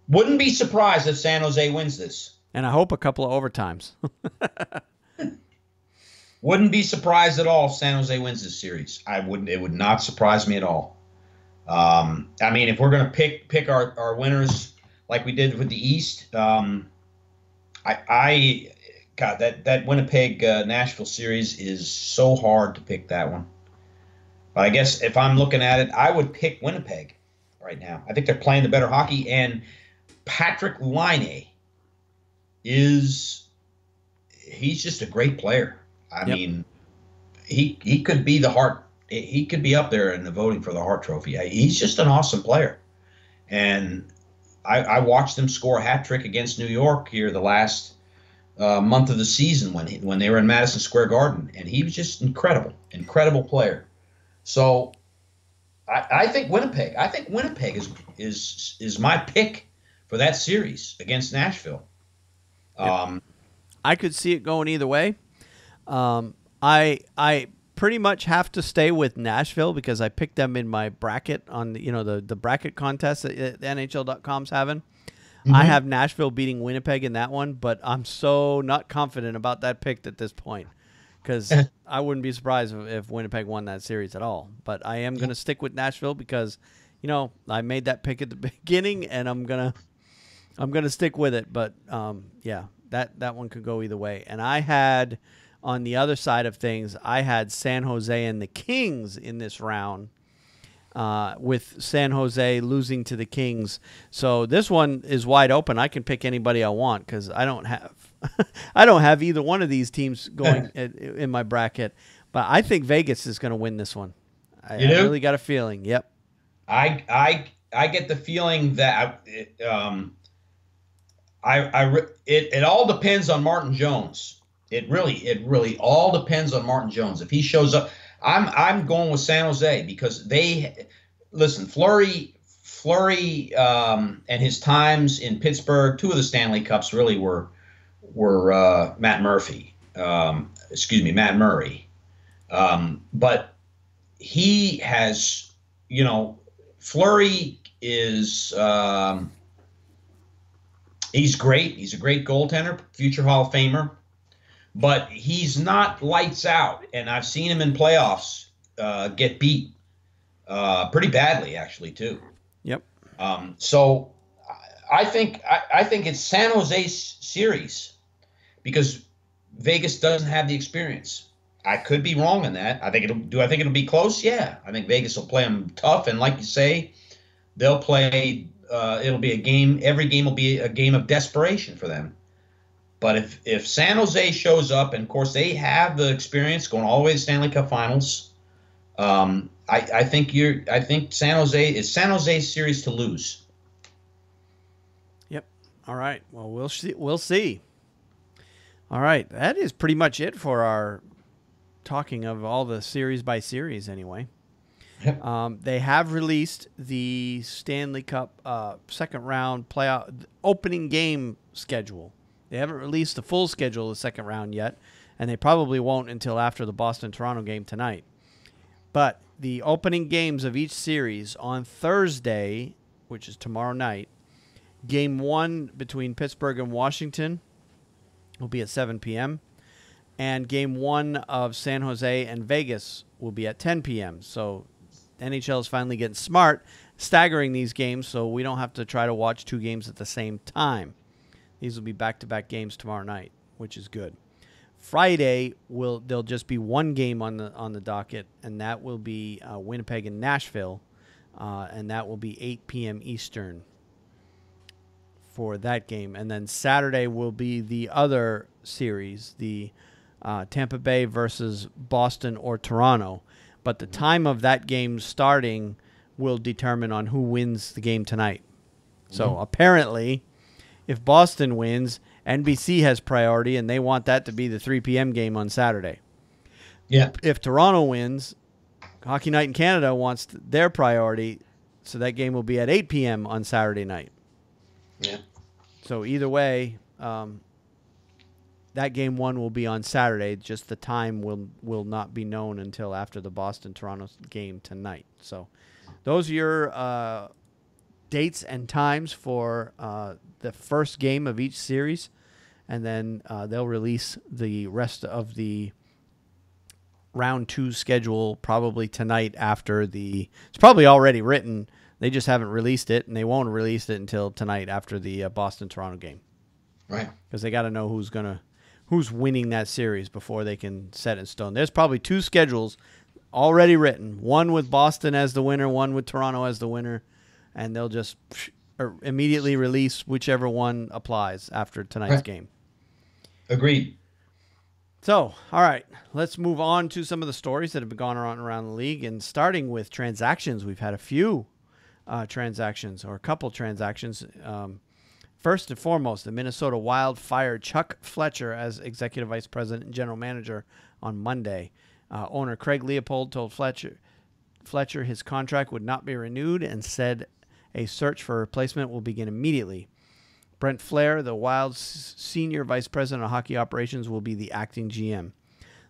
Wouldn't be surprised if San Jose wins this. And I hope a couple of overtimes. Wouldn't be surprised at all if San Jose wins this series. It would not surprise me at all. I mean, if we're going to pick our winners like we did with the East, I God, that Winnipeg Nashville series is so hard to pick that one. But I guess if I'm looking at it, I would pick Winnipeg right now. I think they're playing the better hockey, and Patrick Laine is he's just a great player. I Yep. mean, he could be the Hart. He could be up there in the voting for the Hart Trophy. He's just an awesome player, and I watched him score a hat trick against New York here the last month of the season when they were in Madison Square Garden, and he was just incredible player. So I think Winnipeg. I think Winnipeg is my pick for that series against Nashville. Yep. I could see it going either way. I pretty much have to stay with Nashville because I picked them in my bracket on the bracket contest that NHL.com's having. Mm-hmm. I have Nashville beating Winnipeg in that one, but I'm so not confident about that pick at this point because I wouldn't be surprised if Winnipeg won that series at all. But I am going to stick with Nashville because, I made that pick at the beginning, and I'm gonna stick with it. But yeah, that one could go either way. And I had on the other side of things, I had San Jose and the Kings in this round. With San Jose losing to the Kings. So this one is wide open. I can pick anybody I want because I don't have either one of these teams going in my bracket. But I think Vegas is going to win this one. I really got a feeling. Yep. I get the feeling that it all depends on Martin Jones. It really all depends on Martin Jones. If he shows up, I'm going with San Jose because Fleury and his times in Pittsburgh, two of the Stanley Cups really were Matt Murray. But he has, Fleury is he's great. He's a great goaltender, future Hall of Famer. But he's not lights out, and I've seen him in playoffs get beat pretty badly, actually, too. Yep. So I think it's San Jose's series because Vegas doesn't have the experience. I could be wrong in that. I think it'll be close? Yeah, I think Vegas will play them tough, and like you say, they'll play. It'll be a game. Every game will be a game of desperation for them. But if San Jose shows up, and of course they have the experience going all the way to Stanley Cup Finals, I think San Jose's series to lose. Yep. All right. Well, we'll see. All right. That is pretty much it for our talking of all the series by series anyway. Yep. They have released the Stanley Cup second round playoff opening game schedule. They haven't released the full schedule of the second round yet, and they probably won't until after the Boston-Toronto game tonight. But the opening games of each series on Thursday, which is tomorrow night, Game 1 between Pittsburgh and Washington will be at 7 p.m., and Game 1 of San Jose and Vegas will be at 10 p.m. So NHL is finally getting smart, staggering these games so we don't have to try to watch two games at the same time. These will be back-to-back games tomorrow night, which is good. Friday there'll just be one game on the docket, and that will be Winnipeg and Nashville, and that will be 8 p.m. Eastern for that game. And then Saturday will be the other series, the Tampa Bay versus Boston or Toronto. But the time of that game starting will determine on who wins the game tonight. So apparently, if Boston wins, NBC has priority, and they want that to be the 3 p.m. game on Saturday. Yeah. If Toronto wins, Hockey Night in Canada wants their priority, so that game will be at 8 p.m. on Saturday night. Yeah. So either way, that game 1 will be on Saturday. Just the time will not be known until after the Boston-Toronto game tonight. So those are your dates and times for the first game of each series, and then they'll release the rest of the round 2 schedule probably tonight after it's probably already written. They just haven't released it, and they won't release it until tonight after the Boston-Toronto game. Right. Because they got to know who's winning that series before they can set in stone. There's probably 2 schedules already written, one with Boston as the winner, one with Toronto as the winner, and they'll just immediately release whichever one applies after tonight's game. Agreed. So, all right, let's move on to some of the stories that have been going on around the league, and starting with transactions. We've had a few transactions, or a couple transactions. First and foremost, the Minnesota Wild fired Chuck Fletcher as Executive Vice President and General Manager on Monday. Owner Craig Leopold told Fletcher his contract would not be renewed and said a search for a replacement will begin immediately. Brent Flair, the Wild's Senior Vice President of Hockey Operations, will be the acting GM.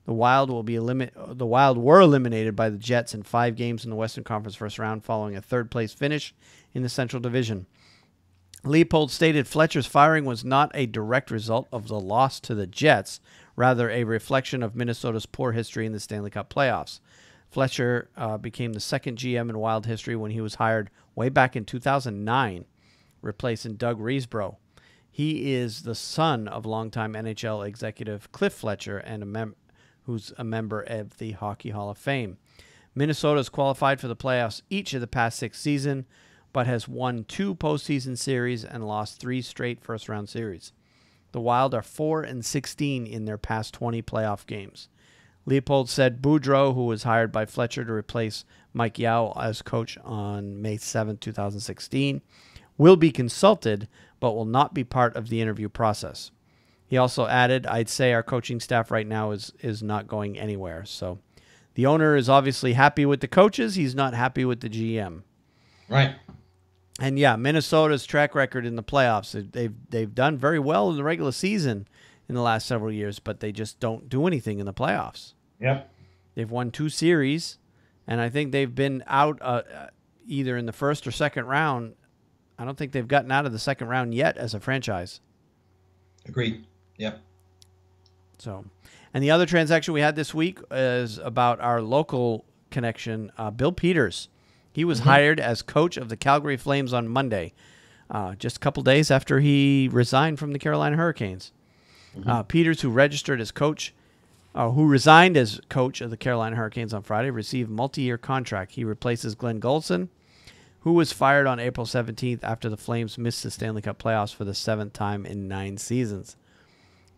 The Wild were eliminated by the Jets in 5 games in the Western Conference first round following a third-place finish in the Central Division. Leopold stated Fletcher's firing was not a direct result of the loss to the Jets, rather a reflection of Minnesota's poor history in the Stanley Cup playoffs. Fletcher became the second GM in Wild history when he was hired way back in 2009, replacing Doug Riesbro. He is the son of longtime NHL executive Cliff Fletcher and who's a member of the Hockey Hall of Fame. Minnesota has qualified for the playoffs each of the past 6 seasons, but has won 2 postseason series and lost 3 straight first-round series. The Wild are 4-16 in their past 20 playoff games. Leopold said Boudreau, who was hired by Fletcher to replace Mike Yeo as coach on May 7, 2016, will be consulted but will not be part of the interview process. He also added, I'd say our coaching staff right now is not going anywhere. So the owner is obviously happy with the coaches. He's not happy with the GM. Right. And yeah, Minnesota's track record in the playoffs, they've done very well in the regular season in the last several years, but they just don't do anything in the playoffs. Yep. They've won 2 series, and I think they've been out either in the first or second round. I don't think they've gotten out of the second round yet as a franchise. Agreed. Yep. So, and the other transaction we had this week is about our local connection, Bill Peters. He was hired as coach of the Calgary Flames on Monday, just a couple days after he resigned from the Carolina Hurricanes. Peters, who resigned as coach of the Carolina Hurricanes on Friday, received a multi-year contract. He replaces Glenn Goldson, who was fired on April 17th after the Flames missed the Stanley Cup playoffs for the 7th time in 9 seasons.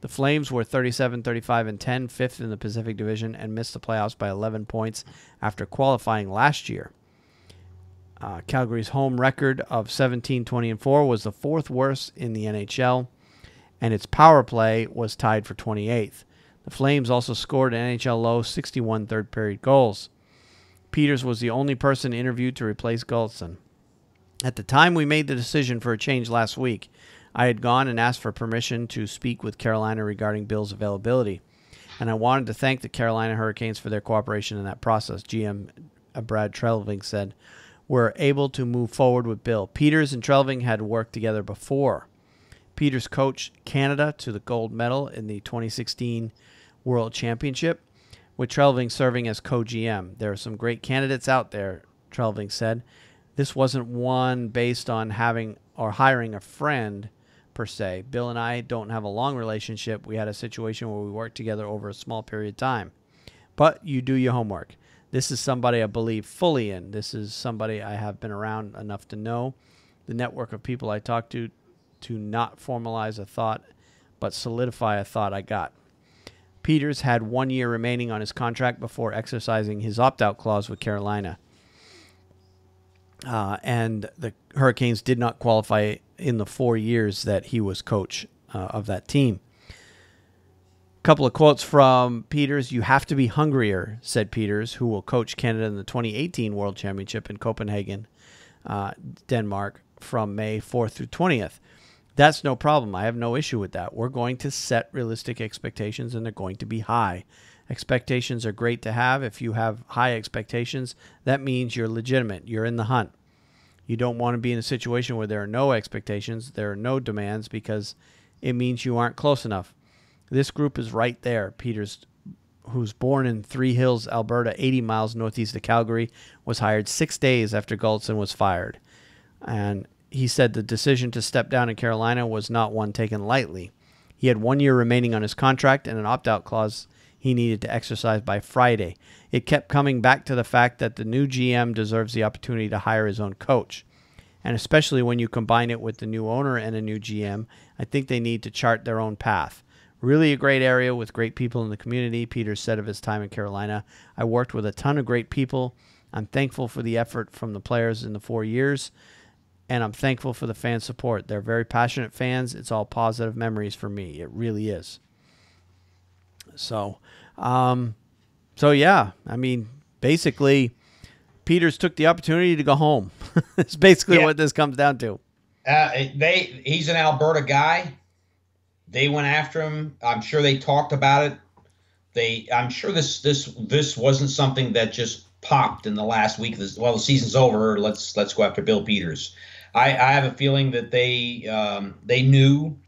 The Flames were 37-35-10, 5th in the Pacific Division, and missed the playoffs by 11 points after qualifying last year. Calgary's home record of 17-20-4 was the 4th worst in the NHL, and its power play was tied for 28th. The Flames also scored an NHL low 61 third-period goals. Peters was the only person interviewed to replace Goldson. At the time we made the decision for a change last week, I had gone and asked for permission to speak with Carolina regarding Bill's availability, and I wanted to thank the Carolina Hurricanes for their cooperation in that process, GM Brad Trelving said. We're able to move forward with Bill. Peters and Trelving had worked together before. Peters coached Canada to the gold medal in the 2016 World Championship, with Trelving serving as co-GM. There are some great candidates out there, Trelving said. This wasn't one based on having or hiring a friend, per se. Bill and I don't have a long relationship. We had a situation where we worked together over a small period of time. But you do your homework. This is somebody I believe fully in. This is somebody I have been around enough to know. The network of people I talk to not formalize a thought, but solidify a thought I got. Peters had 1 year remaining on his contract before exercising his opt-out clause with Carolina. And the Hurricanes did not qualify in the 4 years that he was coach of that team. Couple of quotes from Peters. You have to be hungrier, said Peters, who will coach Canada in the 2018 World Championship in Copenhagen, Denmark, from May 4th through 20th. That's no problem. I have no issue with that. We're going to set realistic expectations, and they're going to be high. Expectations are great to have. If you have high expectations, that means you're legitimate. You're in the hunt. You don't want to be in a situation where there are no expectations, there are no demands, because it means you aren't close enough. This group is right there, Peters who's born in Three Hills, Alberta, 80 miles northeast of Calgary, was hired 6 days after Gulson was fired. And he said the decision to step down in Carolina was not one taken lightly. He had 1 year remaining on his contract and an opt-out clause he needed to exercise by Friday. It kept coming back to the fact that the new GM deserves the opportunity to hire his own coach. And especially when you combine it with the new owner and a new GM, I think they need to chart their own path. Really a great area with great people in the community, Peters said of his time in Carolina. I worked with a ton of great people. I'm thankful for the effort from the players in the 4 years, and I'm thankful for the fan support. They're very passionate fans. It's all positive memories for me. It really is. So yeah, I mean, basically, Peters took the opportunity to go home. It's basically what this comes down to. He's an Alberta guy. They went after him. I'm sure they talked about it. I'm sure this wasn't something that just popped in the last week. Well, the season's over. Let's go after Bill Peters. I have a feeling that they knew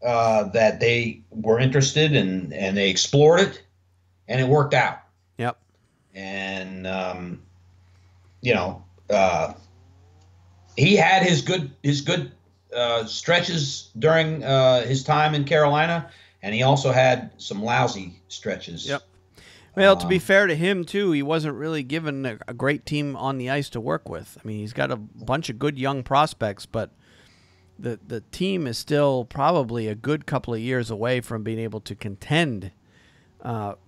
that they were interested and they explored it, and it worked out. Yep. And he had his good stretches during his time in Carolina, and he also had some lousy stretches. Yep. Well, to be fair to him, too, he wasn't really given a great team on the ice to work with. I mean, he's got a bunch of good young prospects, but the team is still probably a good couple of years away from being able to contend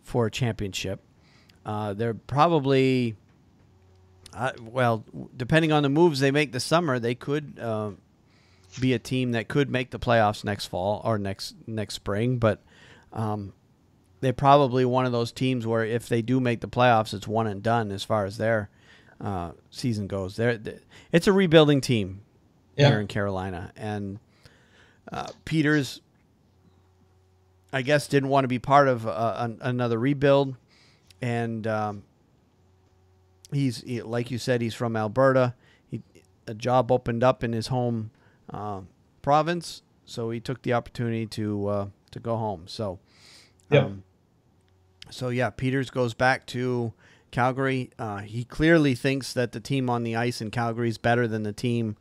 for a championship. They're probably, depending on the moves they make this summer, they could be a team that could make the playoffs next fall or next spring, but they're probably one of those teams where if they do make the playoffs, it's one and done as far as their season goes. It's a rebuilding team here in Carolina, and Peters, I guess, didn't want to be part of another rebuild, and he's like you said, he's from Alberta. A job opened up in his home province, so he took the opportunity to go home. So, Peters goes back to Calgary. He clearly thinks that the team on the ice in Calgary is better than the team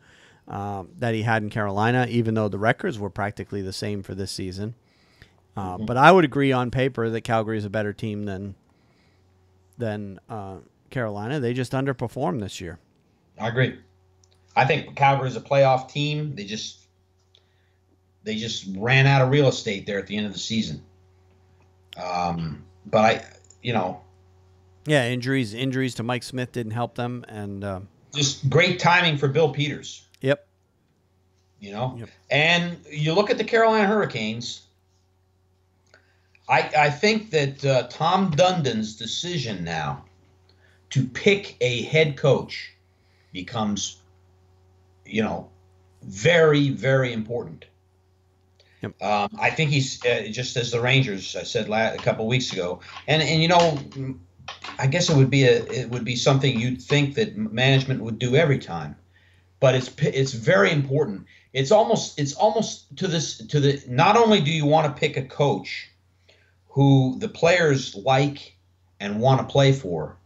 that he had in Carolina, even though the records were practically the same for this season. But I would agree on paper that Calgary is a better team than Carolina. They just underperformed this year. I agree. I think Calgary is a playoff team. They just ran out of real estate there at the end of the season. Injuries to Mike Smith didn't help them, and just great timing for Bill Peters. Yep. And you look at the Carolina Hurricanes. I think that Tom Dundon's decision now to pick a head coach becomes, very, very important. Yep. I think he's just as the Rangers, I said a couple of weeks ago, and I guess it would be something you'd think that management would do every time, but it's very important. It's almost not only do you want to pick a coach who the players like and want to play for,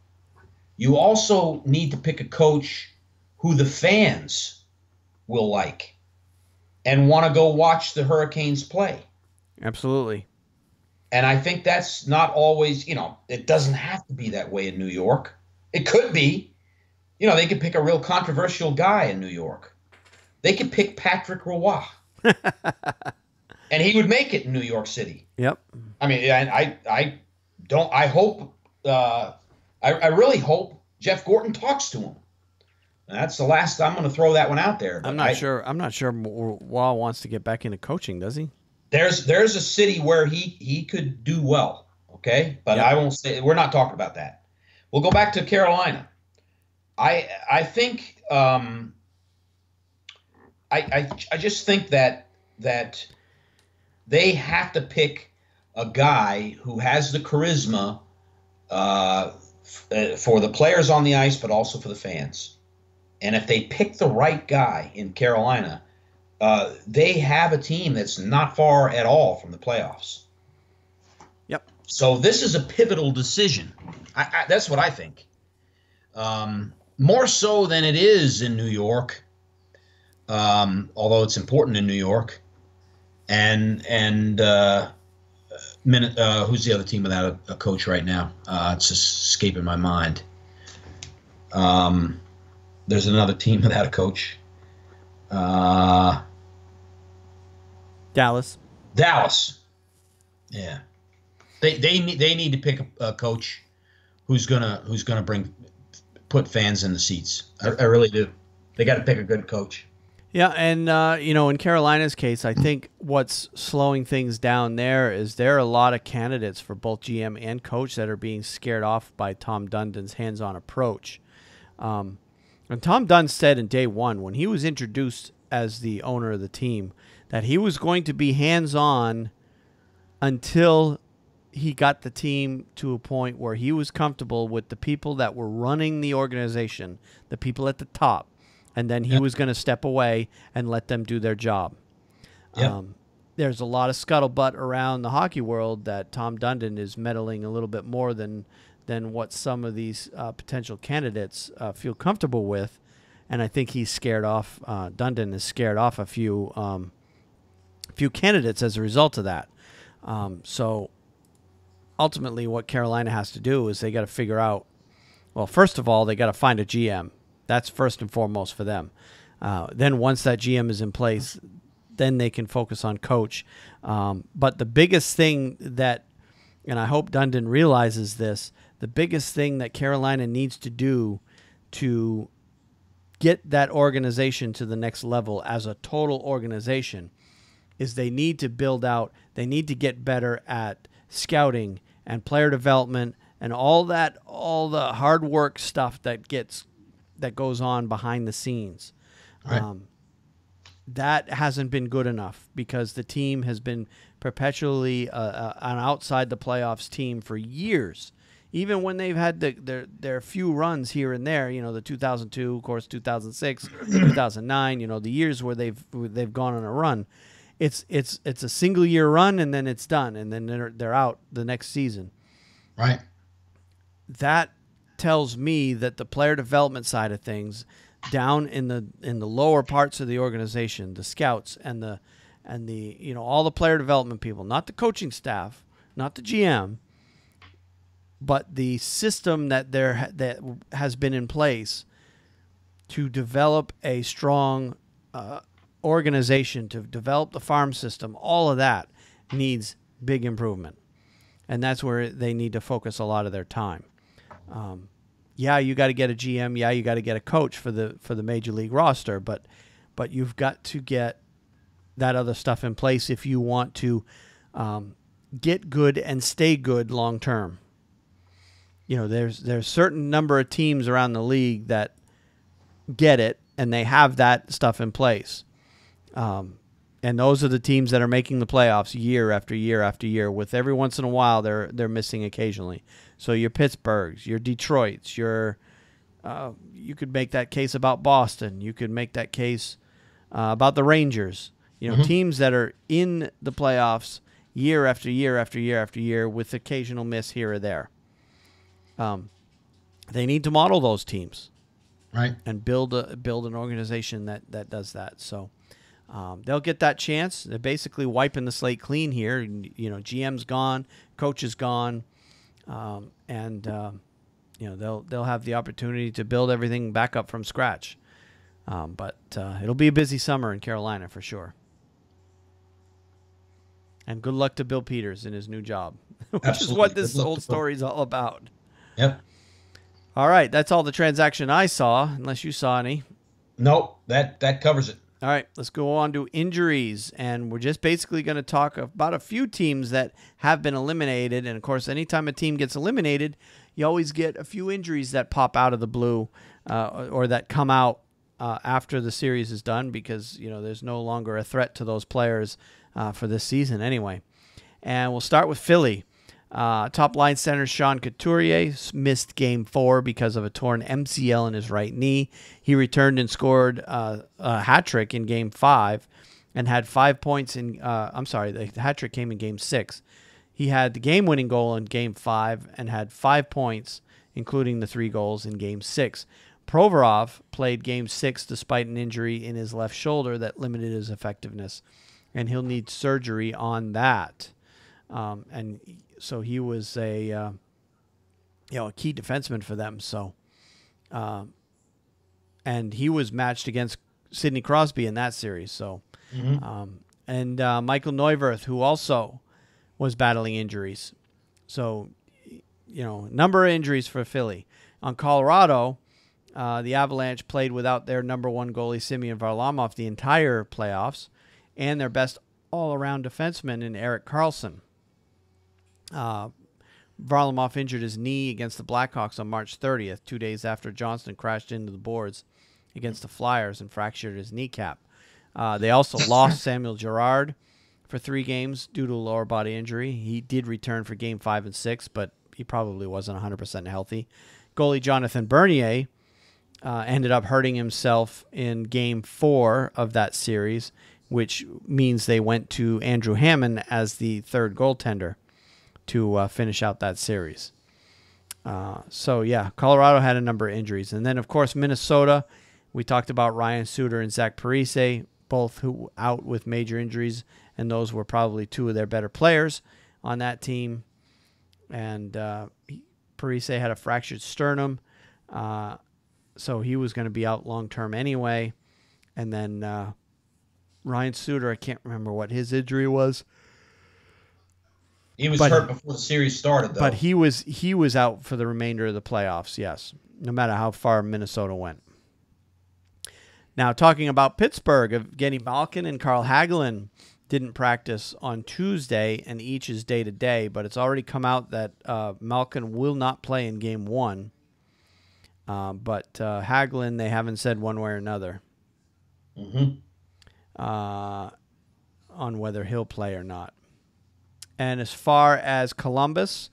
you also need to pick a coach who the fans will like and want to go watch the Hurricanes play. Absolutely. And I think that's not always, it doesn't have to be that way in New York. It could be. They could pick a real controversial guy in New York. They could pick Patrick Roy. And he would make it in New York City. Yep. I mean, I really hope Jeff Gorton talks to him. And that's the last. I'm going to throw that one out there. I'm not sure Roy wants to get back into coaching, does he? There's a city where he could do well, okay? But I won't say, we're not talking about that. We'll go back to Carolina. I think I just think that they have to pick a guy who has the charisma for the players on the ice, but also for the fans. And if they pick the right guy in Carolina, they have a team that's not far at all from the playoffs. Yep. So this is a pivotal decision. That's what I think. More so than it is in New York, although it's important in New York. And who's the other team without a coach right now? It's just escaping my mind. There's another team without a coach. Dallas. Dallas. Yeah. They need to pick a coach who's gonna put fans in the seats. I really do. They got to pick a good coach. Yeah, and in Carolina's case, I think what's slowing things down there is there are a lot of candidates for both GM and coach that are being scared off by Tom Dundon's hands-on approach. And Tom Dunn said in day one, when he was introduced as the owner of the team, that he was going to be hands-on until he got the team to a point where he was comfortable with the people that were running the organization, the people at the top, and then he was going to step away and let them do their job. Yep. There's a lot of scuttlebutt around the hockey world that Tom Dundon is meddling a little bit more than what some of these potential candidates feel comfortable with, and I think he's scared off. Dundon is scared off a few candidates as a result of that. So ultimately, what Carolina has to do is they got to figure out. Well, first of all, they got to find a GM. That's first and foremost for them. Then once that GM is in place, then they can focus on coach. But the biggest thing that, and I hope Dundon realizes this, the biggest thing that Carolina needs to do to get that organization to the next level as a total organization is they need to build out, they need to get better at scouting and player development and all the hard work stuff that goes on behind the scenes. Right. That hasn't been good enough because the team has been perpetually an outside the playoffs team for years. Even when they've had their few runs here and there, the 2002, of course, 2006, 2009, the years where they've gone on a run, it's a single year run and then it's done and then they're out the next season. Right. That tells me that the player development side of things, down in the lower parts of the organization, the scouts and the all the player development people, not the coaching staff, not the GM, but the system that has been in place to develop a strong organization, to develop the farm system, all of that needs big improvement, and that's where they need to focus a lot of their time. Yeah, you got to get a GM. Yeah, you got to get a coach for the major league roster, but you've got to get that other stuff in place if you want to get good and stay good long term. There's a certain number of teams around the league that get it and they have that stuff in place, and those are the teams that are making the playoffs year after year after year. With every once in a while, they're missing occasionally. So your Pittsburghs, your Detroits, you could make that case about Boston. You could make that case about the Rangers. Teams that are in the playoffs year after year after year after year with occasional miss here or there. They need to model those teams, right, and build an organization that does that. So they'll get that chance. They're basically wiping the slate clean here. GM's gone, coach is gone. And they'll have the opportunity to build everything back up from scratch. But it'll be a busy summer in Carolina for sure. And good luck to Bill Peters in his new job, which Absolutely. is what this whole story is all about. Yep. All right, that's all the transaction I saw, unless you saw any. Nope, that covers it. All right, let's go on to injuries, and we're just basically going to talk about a few teams that have been eliminated. And, of course, anytime a team gets eliminated, you always get a few injuries that pop out of the blue or that come out after the series is done because, there's no longer a threat to those players for this season anyway. And we'll start with Philly. Top line center Sean Couturier missed Game 4 because of a torn MCL in his right knee. He returned and scored a hat trick in Game 5 and had 5 points in. The hat trick came in Game 6. He had the game-winning goal in Game 5 and had 5 points, including the 3 goals in Game 6. Provorov played Game 6 despite an injury in his left shoulder that limited his effectiveness, and he'll need surgery on that. And so he was a key defenseman for them. So, and he was matched against Sidney Crosby in that series. So, and Michael Neuwirth, who also was battling injuries. So, number of injuries for Philly. On Colorado, the Avalanche played without their number 1 goalie, Semyon Varlamov, the entire playoffs, and their best all-around defenseman in Erik Karlsson. Varlamov injured his knee against the Blackhawks on March 30th, 2 days after Johnston crashed into the boards against the Flyers and fractured his kneecap. They also lost Samuel Girard for 3 games due to a lower body injury. He did return for Game 5 and 6, but he probably wasn't 100% healthy. Goalie Jonathan Bernier ended up hurting himself in Game 4 of that series, which means they went to Andrew Hammond as the third goaltender to finish out that series. Colorado had a number of injuries. And then, of course, Minnesota, we talked about Ryan Suter and Zach Parise, both who out with major injuries, and those were probably 2 of their better players on that team. And Parise had a fractured sternum, so he was going to be out long-term anyway. And then Ryan Suter, I can't remember what his injury was. He was hurt before the series started, though. But he was out for the remainder of the playoffs, yes, no matter how far Minnesota went. Now, talking about Pittsburgh, Evgeny Malkin and Carl Hagelin didn't practice on Tuesday, and each is day-to-day, but it's already come out that Malkin will not play in Game 1. But Hagelin, they haven't said one way or another on whether he'll play or not. And as far as Columbus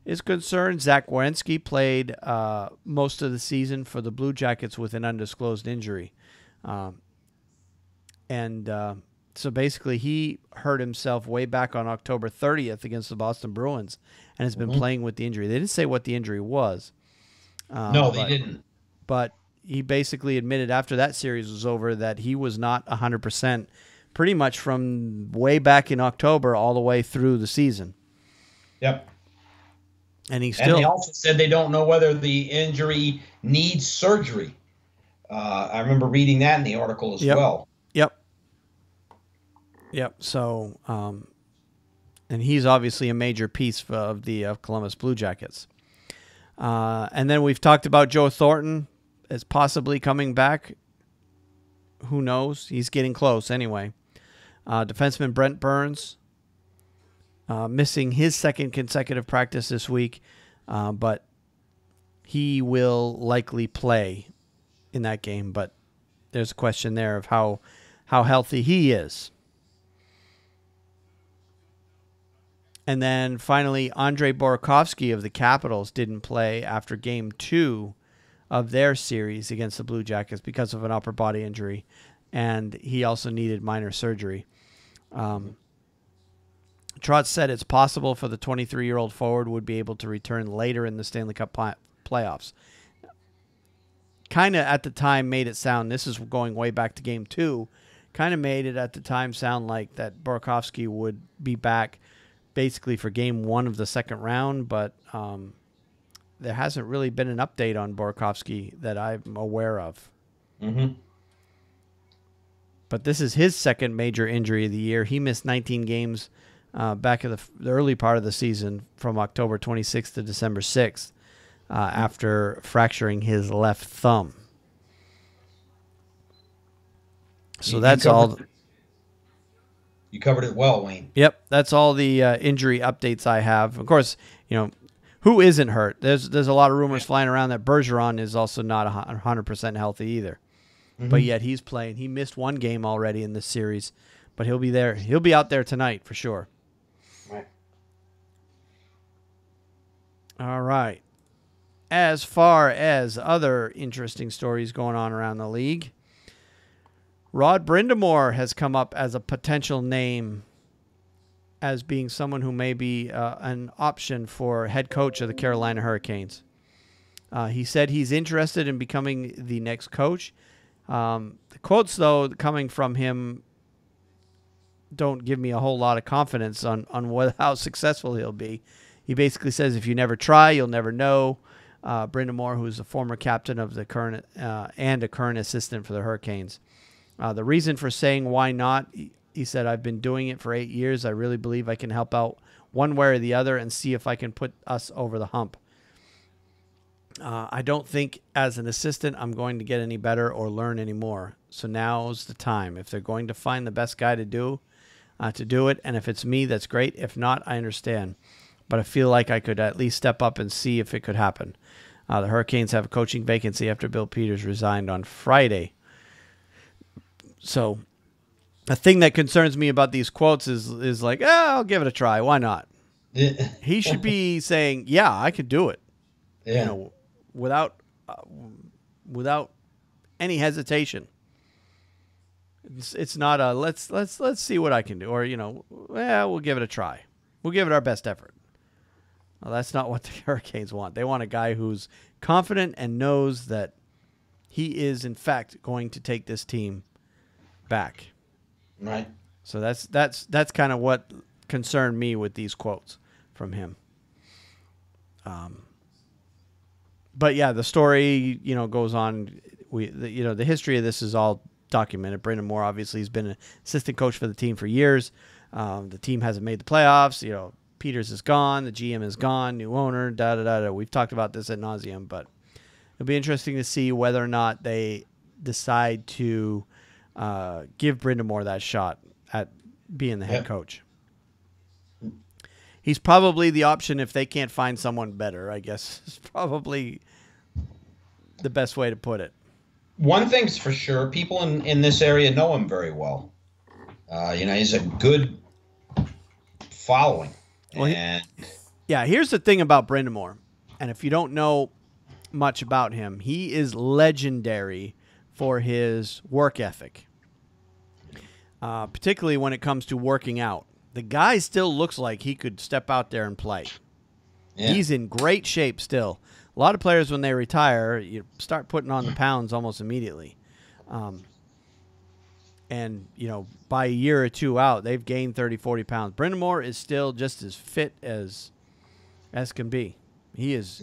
is concerned, Zach Werenski played most of the season for the Blue Jackets with an undisclosed injury. So basically he hurt himself way back on October 30th against the Boston Bruins and has been playing with the injury. They didn't say what the injury was. No, they didn't. But he basically admitted after that series was over that he was not 100%, pretty much from way back in October all the way through the season. Yep. And And they also said they don't know whether the injury needs surgery. I remember reading that in the article as well. Yep. So, and he's obviously a major piece of the Columbus Blue Jackets. And then we've talked about Joe Thornton as possibly coming back. Who knows? He's getting close anyway. Defenseman Brent Burns missing his 2nd consecutive practice this week, but he will likely play in that game. But there's a question there of how healthy he is. And then finally, Andrei Burakovsky of the Capitals didn't play after Game 2 of their series against the Blue Jackets because of an upper body injury, and he also needed minor surgery. Trotz said it's possible for the 23-year-old forward would be able to return later in the Stanley Cup playoffs. Kind of at the time made it sound, this is going way back to Game 2, kind of made it at the time sound like that Burakovsky would be back basically for Game 1 of the second round, but there hasn't really been an update on Burakovsky that I'm aware of. But this is his 2nd major injury of the year. He missed 19 games back in the early part of the season from October 26th to December 6th after fracturing his left thumb. So that's all. You covered it well, Wayne. Yep, that's all the injury updates I have. Of course, who isn't hurt? There's a lot of rumors flying around that Bergeron is also not 100% healthy either. But yet he's playing. He missed 1 game already in this series, but he'll be there. He'll be out there tonight for sure. Right. All right. As far as other interesting stories going on around the league, Rod Brindamore has come up as a potential name as being someone who may be an option for head coach of the Carolina Hurricanes. He said he's interested in becoming the next coach. The quotes, though, coming from him don't give me a whole lot of confidence on how successful he'll be. He basically says, if you never try, you'll never know. Brendan Moore, who's a former captain of the current and a current assistant for the Hurricanes. The reason for saying why not, he said, I've been doing it for 8 years. I really believe I can help out one way or the other and see if I can put us over the hump. I don't think as an assistant I'm going to get any better or learn any more. So now's the time. If they're going to find the best guy to do it, and if it's me, that's great. If not, I understand. But I feel like I could at least step up and see if it could happen. The Hurricanes have a coaching vacancy after Bill Peters resigned on Friday. So a thing that concerns me about these quotes is like, I'll give it a try. Why not? He should be saying, yeah, I could do it. Yeah. You know, without any hesitation. It's not a let's see what I can do, or we'll give it a try. We'll give it our best effort. Well, that's not what the Hurricanes want. They want a guy who's confident and knows that he is in fact going to take this team back. Right. So that's kind of what concerned me with these quotes from him. But yeah, the story, goes on. The history of this is all documented. Brendan Moore obviously has been an assistant coach for the team for years. The team hasn't made the playoffs. Peters is gone. The GM is gone. New owner. We've talked about this ad nauseum, but it'll be interesting to see whether or not they decide to give Brendan Moore that shot at being the head coach. He's probably the option if they can't find someone better, I guess. Is probably the best way to put it. One thing's for sure, people in this area know him very well. He's a good following. Well, here's the thing about Brendan Moore. And if you don't know much about him, he is legendary for his work ethic, particularly when it comes to working out. The guy still looks like he could step out there and play. Yeah. He's in great shape still. A lot of players, when they retire, you start putting on the pounds almost immediately. And, by a year or two out, they've gained 30, 40 pounds. Brendan Moore is still just as fit as can be. He's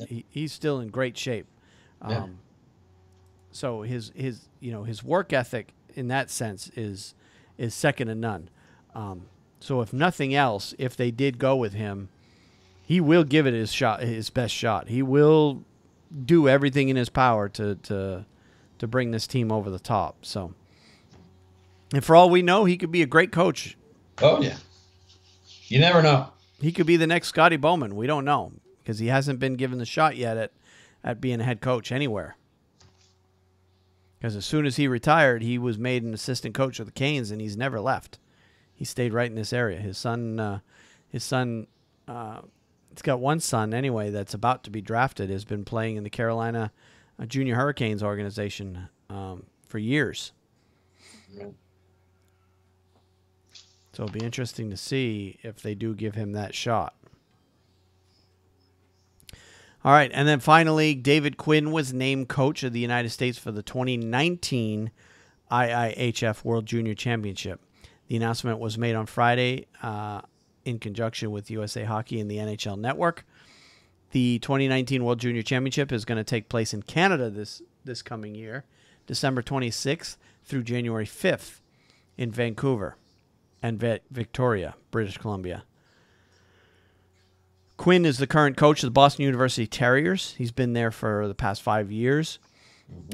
still in great shape. So his work ethic in that sense is second to none. So if nothing else, if they did go with him, he will give it his best shot. He will do everything in his power to bring this team over the top. So, and for all we know, he could be a great coach. Oh yeah, you never know. He could be the next Scotty Bowman. We don't know because he hasn't been given the shot yet at being a head coach anywhere. Because as soon as he retired, he was made an assistant coach of the Canes, and he's never left. He stayed right in this area. His son, he's got one son anyway that's about to be drafted, has been playing in the Carolina Junior Hurricanes organization for years. So it'll be interesting to see if they do give him that shot. All right, and then finally, David Quinn was named coach of the United States for the 2019 IIHF World Junior Championship. The announcement was made on Friday in conjunction with USA Hockey and the NHL Network. The 2019 World Junior Championship is going to take place in Canada this coming year, December 26th through January 5th in Vancouver and Victoria, British Columbia. Quinn is the current coach of the Boston University Terriers. He's been there for the past 5 years.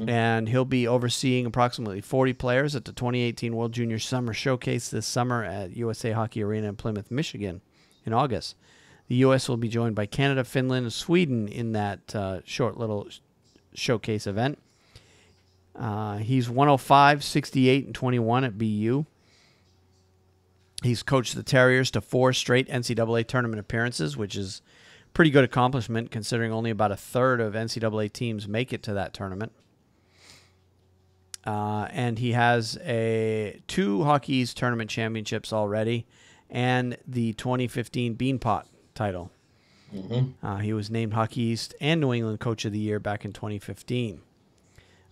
And he'll be overseeing approximately 40 players at the 2018 World Junior Summer Showcase this summer at USA Hockey Arena in Plymouth, Michigan in August. The U.S. will be joined by Canada, Finland, and Sweden in that short little showcase event. He's 105, 68, and 21 at BU. He's coached the Terriers to 4 straight NCAA tournament appearances, which is a pretty good accomplishment considering only about a third of NCAA teams make it to that tournament. And he has 2 Hockey East tournament championships already and the 2015 Beanpot title. He was named Hockey East and New England Coach of the Year back in 2015.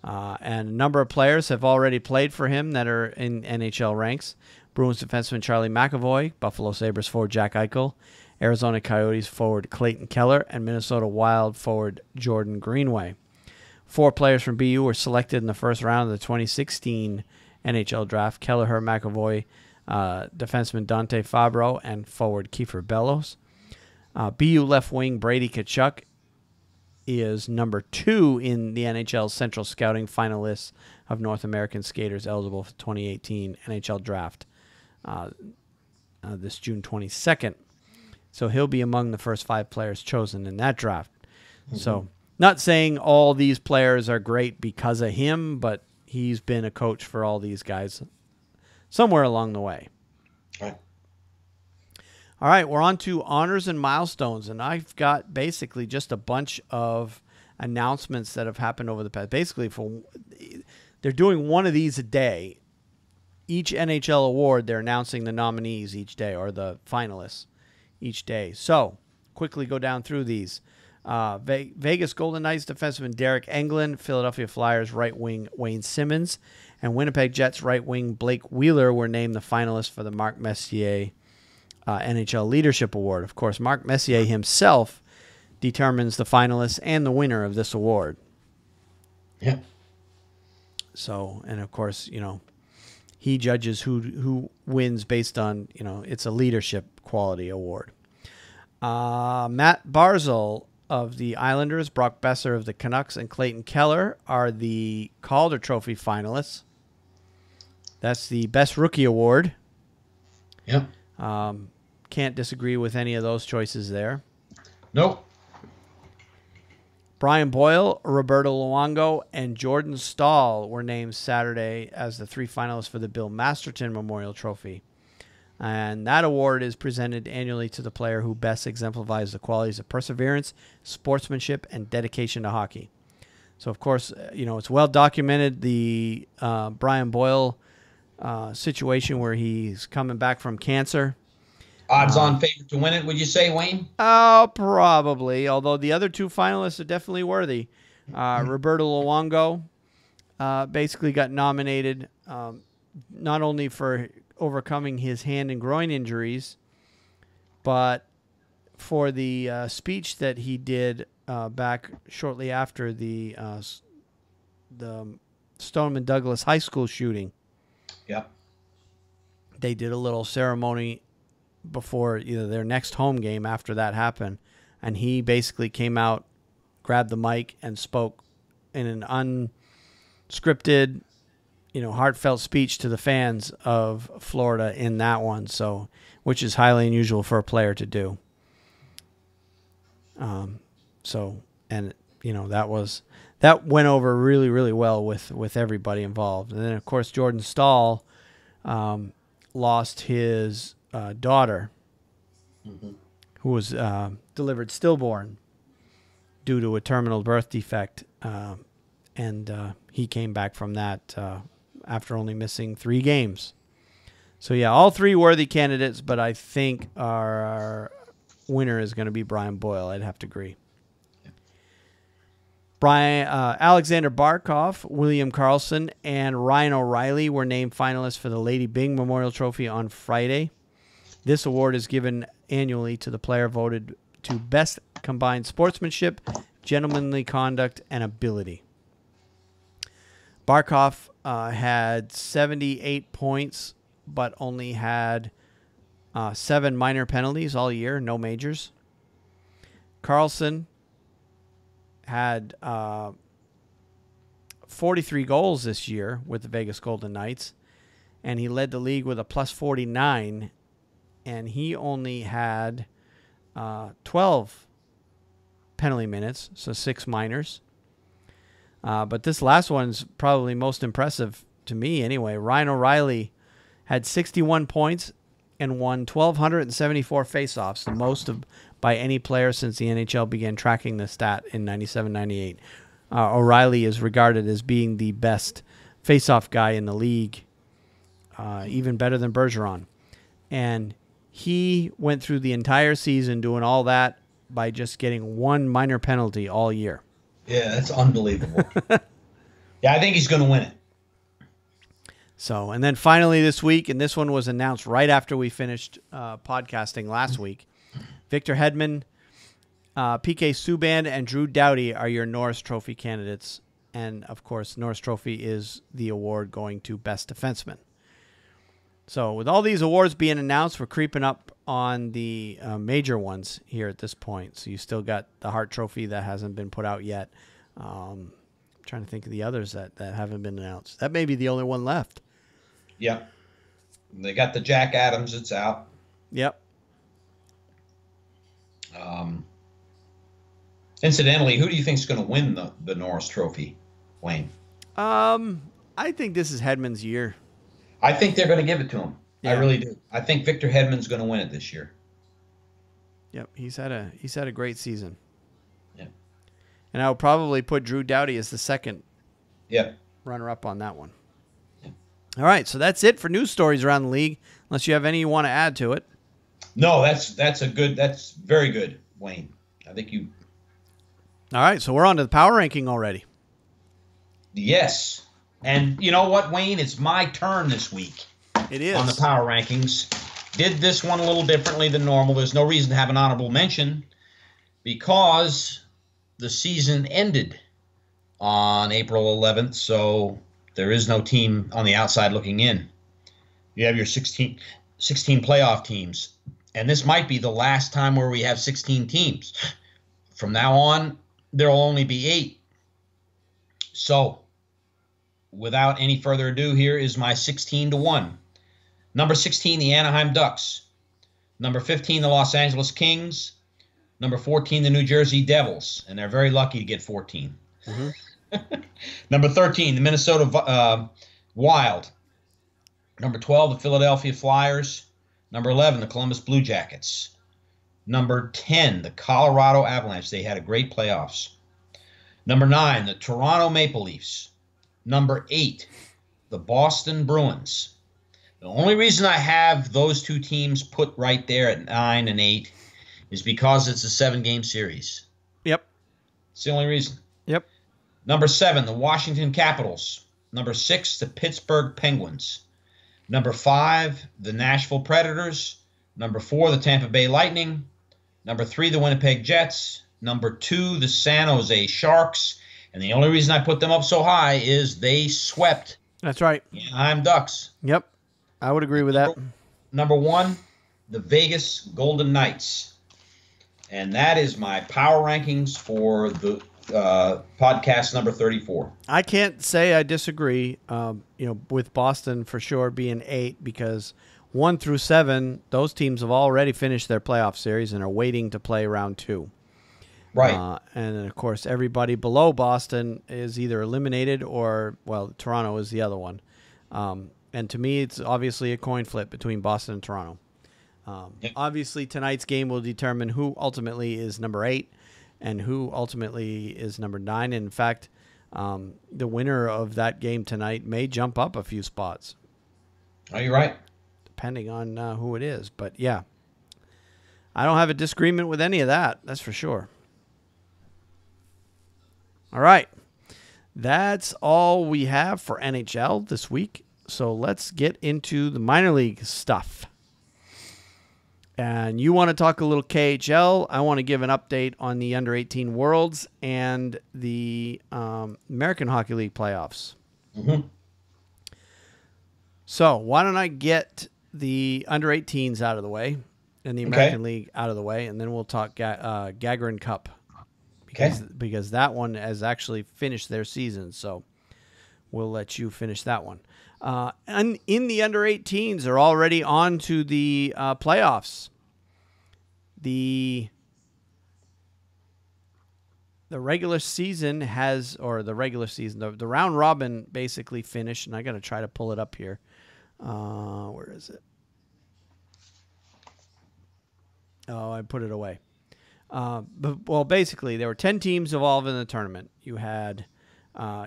And a number of players have already played for him that are in NHL ranks. Bruins defenseman Charlie McAvoy, Buffalo Sabres forward Jack Eichel, Arizona Coyotes forward Clayton Keller, and Minnesota Wild forward Jordan Greenway. 4 players from BU were selected in the first round of the 2016 NHL draft: Kelleher, McAvoy, defenseman Dante Fabro, and forward Kiefer Bellows. BU left wing Brady Tkachuk is number 2 in the NHL Central Scouting finalists of North American skaters eligible for the 2018 NHL draft this June 22nd. So he'll be among the first 5 players chosen in that draft. So not saying all these players are great because of him, but he's been a coach for all these guys somewhere along the way. Right. All right, we're on to honors and milestones, and I've got basically just a bunch of announcements that have happened over the past. Basically, they're doing one of these a day. Each NHL award, they're announcing the nominees each day, or the finalists each day. So, quickly go down through these. Vegas Golden Knights defenseman Derek Englund, Philadelphia Flyers right wing Wayne Simmons, and Winnipeg Jets right wing Blake Wheeler were named the finalists for the Mark Messier NHL Leadership Award. Of course, Mark Messier himself determines the finalists and the winner of this award. Yeah. So, and of course, he judges who wins based on, it's a leadership quality award. Matt Barzal of the Islanders, Brock Besser of the Canucks, and Clayton Keller are the Calder Trophy finalists. That's the Best Rookie Award. Yeah. Can't disagree with any of those choices there. Nope. Brian Boyle, Roberto Luongo, and Jordan Stahl were named Saturday as the 3 finalists for the Bill Masterton Memorial Trophy. And that award is presented annually to the player who best exemplifies the qualities of perseverance, sportsmanship, and dedication to hockey. So, of course, it's well documented, the Brian Boyle situation where he's coming back from cancer. Odds-on favorite to win it, would you say, Wayne? Oh, probably. Although the other 2 finalists are definitely worthy. Roberto Luongo basically got nominated not only for overcoming his hand and groin injuries, but for the speech that he did back shortly after the Stoneman Douglas High School shooting. Yep. They did a little ceremony before their next home game after that happened, and he basically came out, grabbed the mic, and spoke in an unscripted, heartfelt speech to the fans of Florida in that one. So, which is highly unusual for a player to do. That went over really, really well with everybody involved. And then, of course, Jordan Stahl lost his daughter, who was delivered stillborn due to a terminal birth defect, and he came back from that after only missing 3 games. So, yeah, all 3 worthy candidates, but I think our winner is going to be Brian Boyle. I'd have to agree. Alexander Barkov, William Karlsson, and Ryan O'Reilly were named finalists for the Lady Byng Memorial Trophy on Friday. This award is given annually to the player voted to best combined sportsmanship, gentlemanly conduct, and ability. Barkov had 78 points, but only had 7 minor penalties all year, no majors. Karlsson had 43 goals this year with the Vegas Golden Knights, and he led the league with a plus 49, and he only had 12 penalty minutes, so 6 minors. But this last one's probably most impressive to me anyway. Ryan O'Reilly had 61 points and won 1,274 faceoffs, the most by any player since the NHL began tracking the stat in 97-98. O'Reilly is regarded as being the best faceoff guy in the league, even better than Bergeron. And He went through the entire season doing all that by just getting one minor penalty all year. Yeah, that's unbelievable. Yeah, I think he's going to win it. So, and then finally this week, and this one was announced right after we finished podcasting last week, Victor Hedman, PK Subban, and Drew Doughty are your Norris Trophy candidates. And, of course, Norris Trophy is the award going to Best Defenseman. So with all these awards being announced, we're creeping up on the major ones here at this point. So you still got the Hart Trophy that hasn't been put out yet. I'm trying to think of the others that haven't been announced. That may be the only one left. Yep. They got the Jack Adams. It's out. Yep. Incidentally, who do you think is going to win the Norris Trophy, Wayne? I think this is Hedman's year. I think they're going to give it to him. Yeah. I really do. I think Victor Hedman's going to win it this year. Yep, he's had a great season. Yep. And I would probably put Drew Doughty as the second Yep. runner-up on that one. Yep. All right, so that's it for news stories around the league, unless you have any you want to add to it. No, that's very good, Wayne. I think you. All right, so we're on to the power ranking already. Yes. And you know what, Wayne? It's my turn this week. It is. On the power rankings. Did this one a little differently than normal. There's no reason to have an honorable mention because the season ended on April 11th, so there is no team on the outside looking in. You have your 16 playoff teams, and this might be the last time where we have 16 teams. From now on, there will only be 8. So, without any further ado, here is my 16-1. Number 16, the Anaheim Ducks. Number 15, the Los Angeles Kings. Number 14, the New Jersey Devils. And they're very lucky to get 14. Mm-hmm. Number 13, the Minnesota Wild. Number 12, the Philadelphia Flyers. Number 11, the Columbus Blue Jackets. Number 10, the Colorado Avalanche. They had a great playoffs. Number 9, the Toronto Maple Leafs. Number 8, the Boston Bruins. The only reason I have those two teams put right there at 9 and 8 is because it's a 7-game series. Yep. It's the only reason. Yep. Number 7, the Washington Capitals. Number 6, the Pittsburgh Penguins. Number 5, the Nashville Predators. Number 4, the Tampa Bay Lightning. Number 3, the Winnipeg Jets. Number 2, the San Jose Sharks. And the only reason I put them up so high is they swept. That's right. The Anaheim Ducks. Yep. I would agree with that. Number 1, the Vegas Golden Knights. And that is my power rankings for the podcast number 34. I can't say I disagree, with Boston for sure being 8 because 1 through 7, those teams have already finished their playoff series and are waiting to play round 2. Right. And then, of course, everybody below Boston is either eliminated or, well, Toronto is the other one. And to me, it's obviously a coin flip between Boston and Toronto. Yep. Obviously, tonight's game will determine who ultimately is number 8 and who ultimately is number 9. In fact, the winner of that game tonight may jump up a few spots. Oh, you're right. Depending on who it is. But, yeah, I don't have a disagreement with any of that. That's for sure. All right. That's all we have for NHL this week. So let's get into the minor league stuff. And you want to talk a little KHL. I want to give an update on the under-18 Worlds and the American Hockey League playoffs. Mm-hmm. So why don't I get the under-18s out of the way and the American League out of the way, and then we'll talk Gagarin Cup. Because that one has actually finished their season, so we'll let you finish that one. And in the under-18s, they're already on to the playoffs. The regular season the round robin basically finished, and I got to try to pull it up here. Where is it? Oh, I put it away. Basically, there were 10 teams involved in the tournament. You had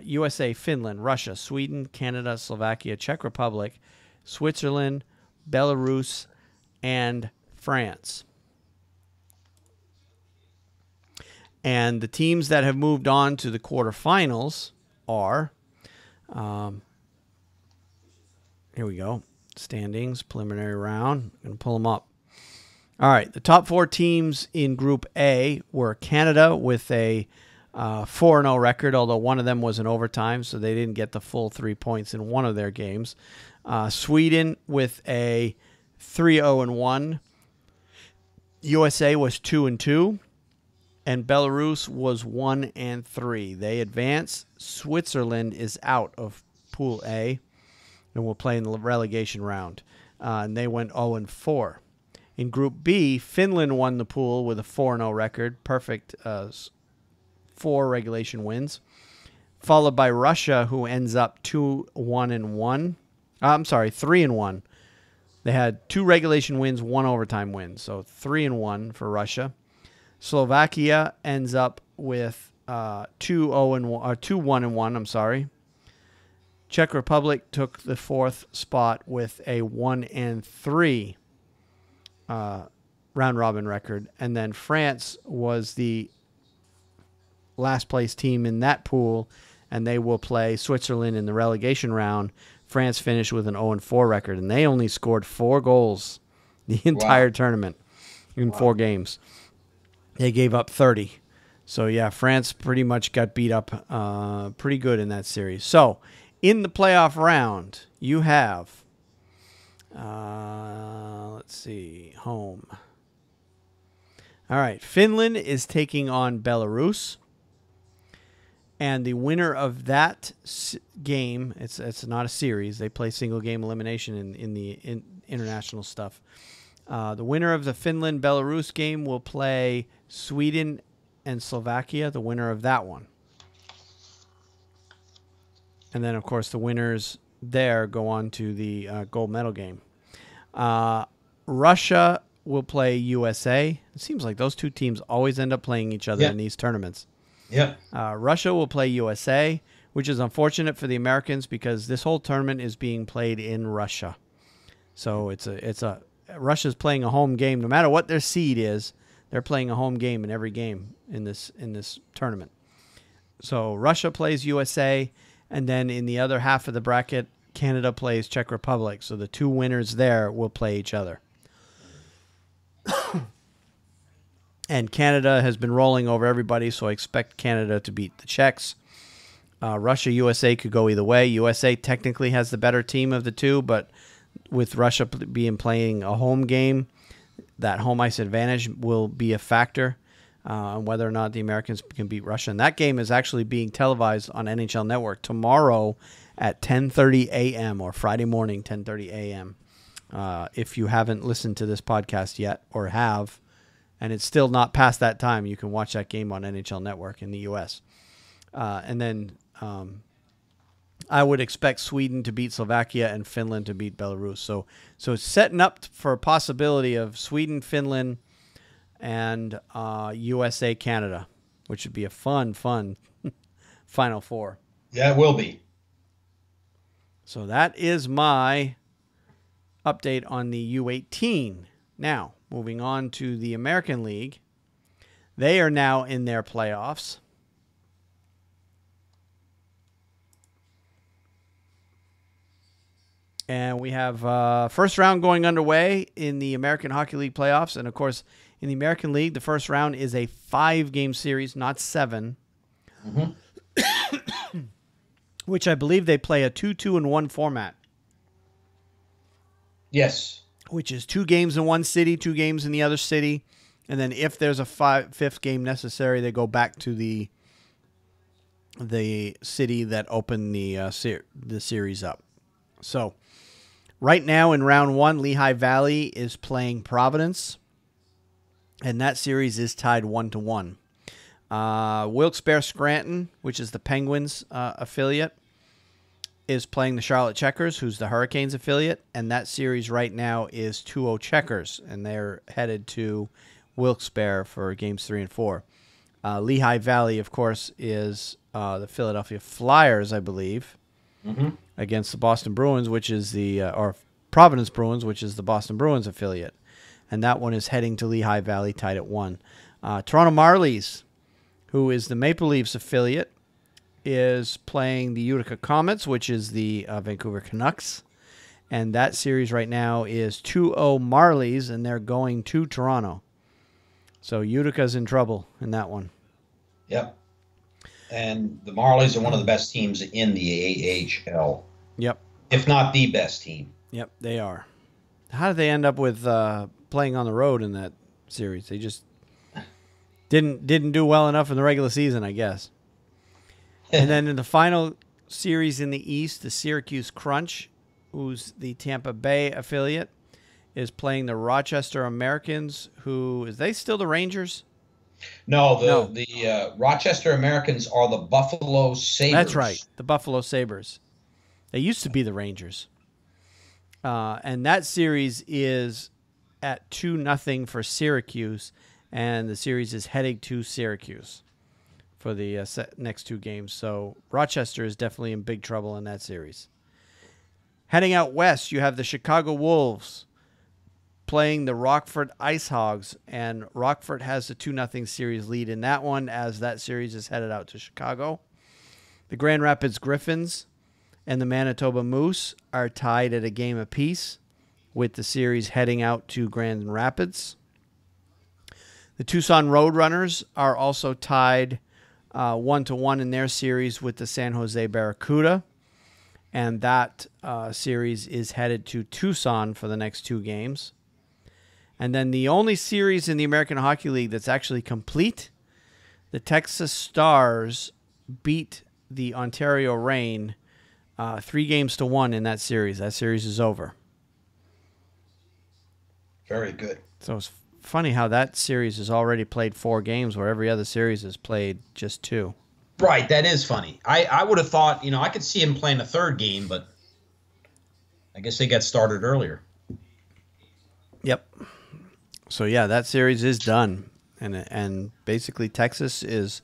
USA, Finland, Russia, Sweden, Canada, Slovakia, Czech Republic, Switzerland, Belarus, and France. And the teams that have moved on to the quarterfinals are, here we go, standings, preliminary round. I'm going to pull them up. All right, the top 4 teams in Group A were Canada with a 4-0 record, although one of them was in overtime, so they didn't get the full 3 points in one of their games. Sweden with a 3-0-1. USA was 2-2. And Belarus was 1-3. They advance. Switzerland is out of Pool A and will play in the relegation round. And they went 0-4. In Group B, Finland won the pool with a 4-0 record. Perfect 4 regulation wins. Followed by Russia, who ends up 2-1-1. I'm sorry, 3-1. They had 2 regulation wins, 1 overtime win. So 3-1 for Russia. Slovakia ends up with 2-1-1. I'm sorry. Czech Republic took the 4th spot with a 1-3 round robin record, and then France was the last place team in that pool, and they will play Switzerland in the relegation round. France finished with an 0-4 record, and they only scored 4 goals the entire tournament in 4 games. They gave up 30. So, yeah, France pretty much got beat up pretty good in that series. So, in the playoff round, you have, let's see, home. All right, Finland is taking on Belarus. And the winner of that game, it's not a series. They play single-game elimination in the international stuff. The winner of the Finland-Belarus game will play Sweden and Slovakia, the winner of that one. And then, of course, the winners there go on to the gold medal game. Russia will play USA. It seems like those 2 teams always end up playing each other in these tournaments. Yeah. Russia will play USA, which is unfortunate for the Americans because this whole tournament is being played in Russia. So Russia's playing a home game. No matter what their seed is, they're playing a home game in every game in this tournament. So Russia plays USA, and then in the other half of the bracket, Canada plays Czech Republic. So the 2 winners there will play each other. And Canada has been rolling over everybody, so I expect Canada to beat the Czechs. Russia, USA could go either way. USA technically has the better team of the 2, but with Russia playing a home game, that home ice advantage will be a factor on whether or not the Americans can beat Russia. And that game is actually being televised on NHL Network tomorrow at 10:30 a.m. or Friday morning, 10:30 a.m. If you haven't listened to this podcast yet or have, and it's still not past that time, you can watch that game on NHL Network in the U.S. And then I would expect Sweden to beat Slovakia and Finland to beat Belarus. So it's setting up for a possibility of Sweden, Finland, and USA, Canada, which would be a fun Final Four. Yeah, it will be. So that is my update on the U18. Now, moving on to the American League. They are now in their playoffs. And we have first round going underway in the American Hockey League playoffs. And, of course, in the American League, the first round is a 5-game series, not 7. Mm-hmm. Which I believe they play a 2-2-1 format. Yes. Which is 2 games in one city, 2 games in the other city. And then if there's a 5th game necessary, they go back to the city that opened the series up. So, right now in round 1, Lehigh Valley is playing Providence, and that series is tied 1-1. Wilkes-Barre Scranton, which is the Penguins affiliate, is playing the Charlotte Checkers, who's the Hurricanes affiliate, and that series right now is 2-0 Checkers, and they're headed to Wilkes-Barre for games 3 and 4. Lehigh Valley, of course, is the Philadelphia Flyers, I believe. Mm-hmm. Against the Boston Bruins, which is or Providence Bruins, which is the Boston Bruins affiliate. and that one is heading to Lehigh Valley, tied at 1. Toronto Marlies, who is the Maple Leafs affiliate, is playing the Utica Comets, which is the Vancouver Canucks. And that series right now is 2-0 Marlies, and they're going to Toronto. So Utica's in trouble in that one. Yep. And the Marlies are one of the best teams in the AHL. Yep. If not the best team. Yep, they are. How did they end up with playing on the road in that series? They just didn't do well enough in the regular season, I guess. And then in the final series in the East, the Syracuse Crunch, who's the Tampa Bay affiliate, is playing the Rochester Americans, who, is they still the Rangers? No, the Rochester Americans are the Buffalo Sabres. That's right, the Buffalo Sabres. They used to be the Rangers. And that series is at 2-0 for Syracuse, and the series is heading to Syracuse for the next 2 games. So Rochester is definitely in big trouble in that series. Heading out west, you have the Chicago Wolves playing the Rockford Ice Hogs, and Rockford has the 2-0 series lead in that one, as that series is headed out to Chicago. The Grand Rapids Griffins and the Manitoba Moose are tied at a game apiece, with the series heading out to Grand Rapids. The Tucson Roadrunners are also tied 1-1 in their series with the San Jose Barracuda, and that series is headed to Tucson for the next 2 games. And then the only series in the American Hockey League that's actually complete, the Texas Stars beat the Ontario Reign 3-1 in that series. That series is over. Very good. So it's funny how that series has already played 4 games, where every other series has played just 2. Right, that is funny. I would have thought, I could see him playing a 3rd game, but I guess they got started earlier. Yep. So yeah, that series is done, and basically Texas is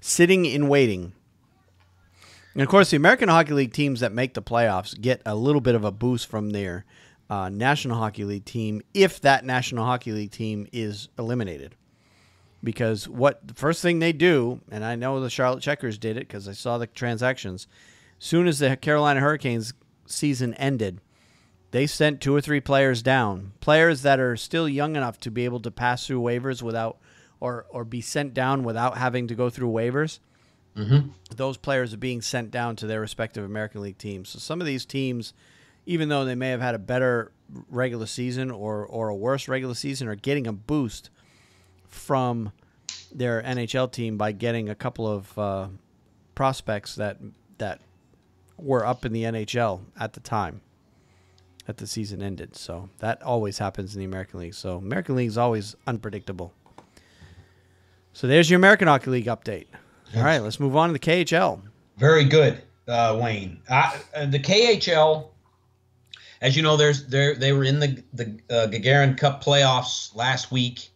sitting in waiting. And of course, the American Hockey League teams that make the playoffs get a little bit of a boost from their National Hockey League team if that National Hockey League team is eliminated. Because the first thing they do, and I know the Charlotte Checkers did it because I saw the transactions, soon as the Carolina Hurricanes season ended, they sent 2 or 3 players down. Players that are still young enough to be able to pass through waivers without, or be sent down without having to go through waivers. Mm-hmm. Those players are being sent down to their respective American League teams. So some of these teams, even though they may have had a better regular season or a worse regular season, are getting a boost from their NHL team by getting a couple of prospects that were up in the NHL at the time that the season ended. So that always happens in the American League. So American League is always unpredictable. So there's your American Hockey League update. All right, let's move on to the KHL. Very good, Wayne. The KHL, as you know, they were in the Gagarin Cup playoffs last week.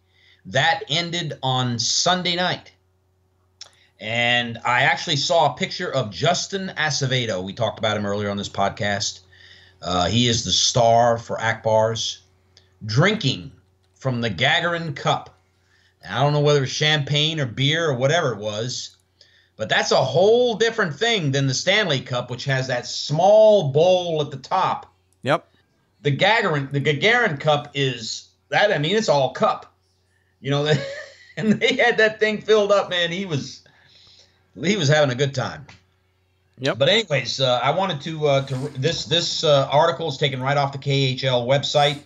That ended on Sunday night. And I actually saw a picture of Justin Acevedo. We talked about him earlier on this podcast. He is the star for Akbars, drinking from the Gagarin Cup. I don't know whether it's champagne or beer or whatever it was, but that's a whole different thing than the Stanley Cup, which has that small bowl at the top. Yep. The Gagarin Cup is that. I mean, it's all cup. And they had that thing filled up, man. He was having a good time. Yep. But anyways, I wanted to this article is taken right off the KHL website,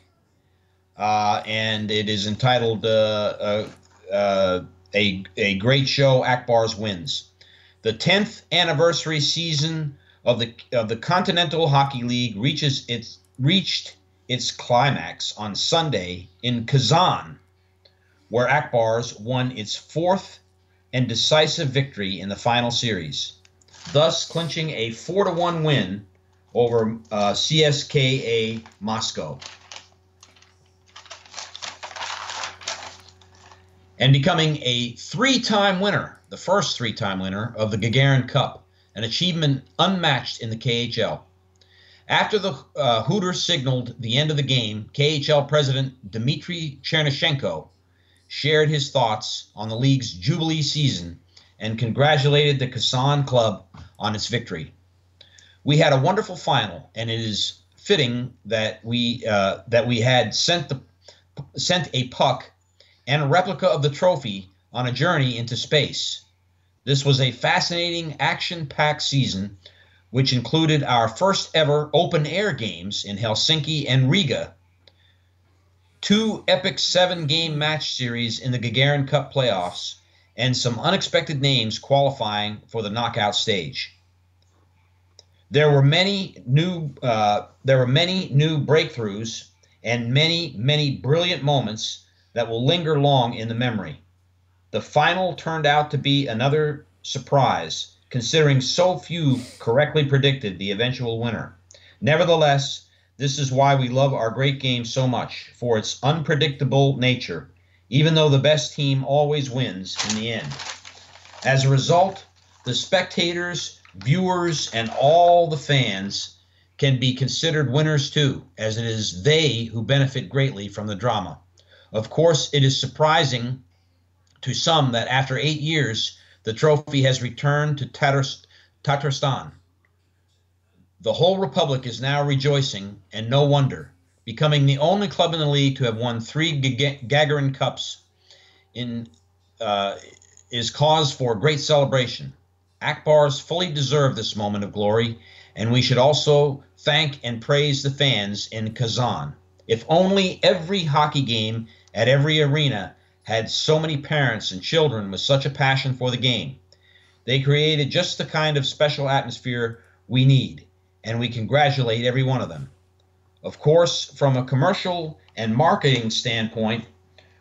and it is entitled "A Great Show: Akbars Wins." The 10th anniversary season of the Continental Hockey League reached its climax on Sunday in Kazan, where Akbars won its 4th and decisive victory in the final series, thus clinching a 4-1 win over CSKA Moscow, and becoming a 3-time winner, the first 3-time winner of the Gagarin Cup, an achievement unmatched in the KHL. After the Hooters signaled the end of the game, KHL president Dmitry Chernyshenko shared his thoughts on the league's Jubilee season and congratulated the Kazan club on its victory. We had a wonderful final, and it is fitting that we had sent a puck and a replica of the trophy on a journey into space. This was a fascinating, action-packed season, which included our first ever open-air games in Helsinki and Riga, 2 epic 7-game match series in the Gagarin Cup playoffs, and some unexpected names qualifying for the knockout stage. There were many new breakthroughs and many brilliant moments that will linger long in the memory. The final turned out to be another surprise, considering so few correctly predicted the eventual winner. Nevertheless, this is why we love our great game so much, for its unpredictable nature, even though the best team always wins in the end. As a result, the spectators, viewers, and all the fans can be considered winners too, as it is they who benefit greatly from the drama. Of course, it is surprising to some that after 8 years, the trophy has returned to Tatarstan. The whole republic is now rejoicing, and no wonder, becoming the only club in the league to have won 3 Gagarin Cups is cause for great celebration. Akbars fully deserve this moment of glory, and we should also thank and praise the fans in Kazan. If only every hockey game at every arena had so many parents and children with such a passion for the game. They created just the kind of special atmosphere we need, and we congratulate every one of them. Of course, from a commercial and marketing standpoint,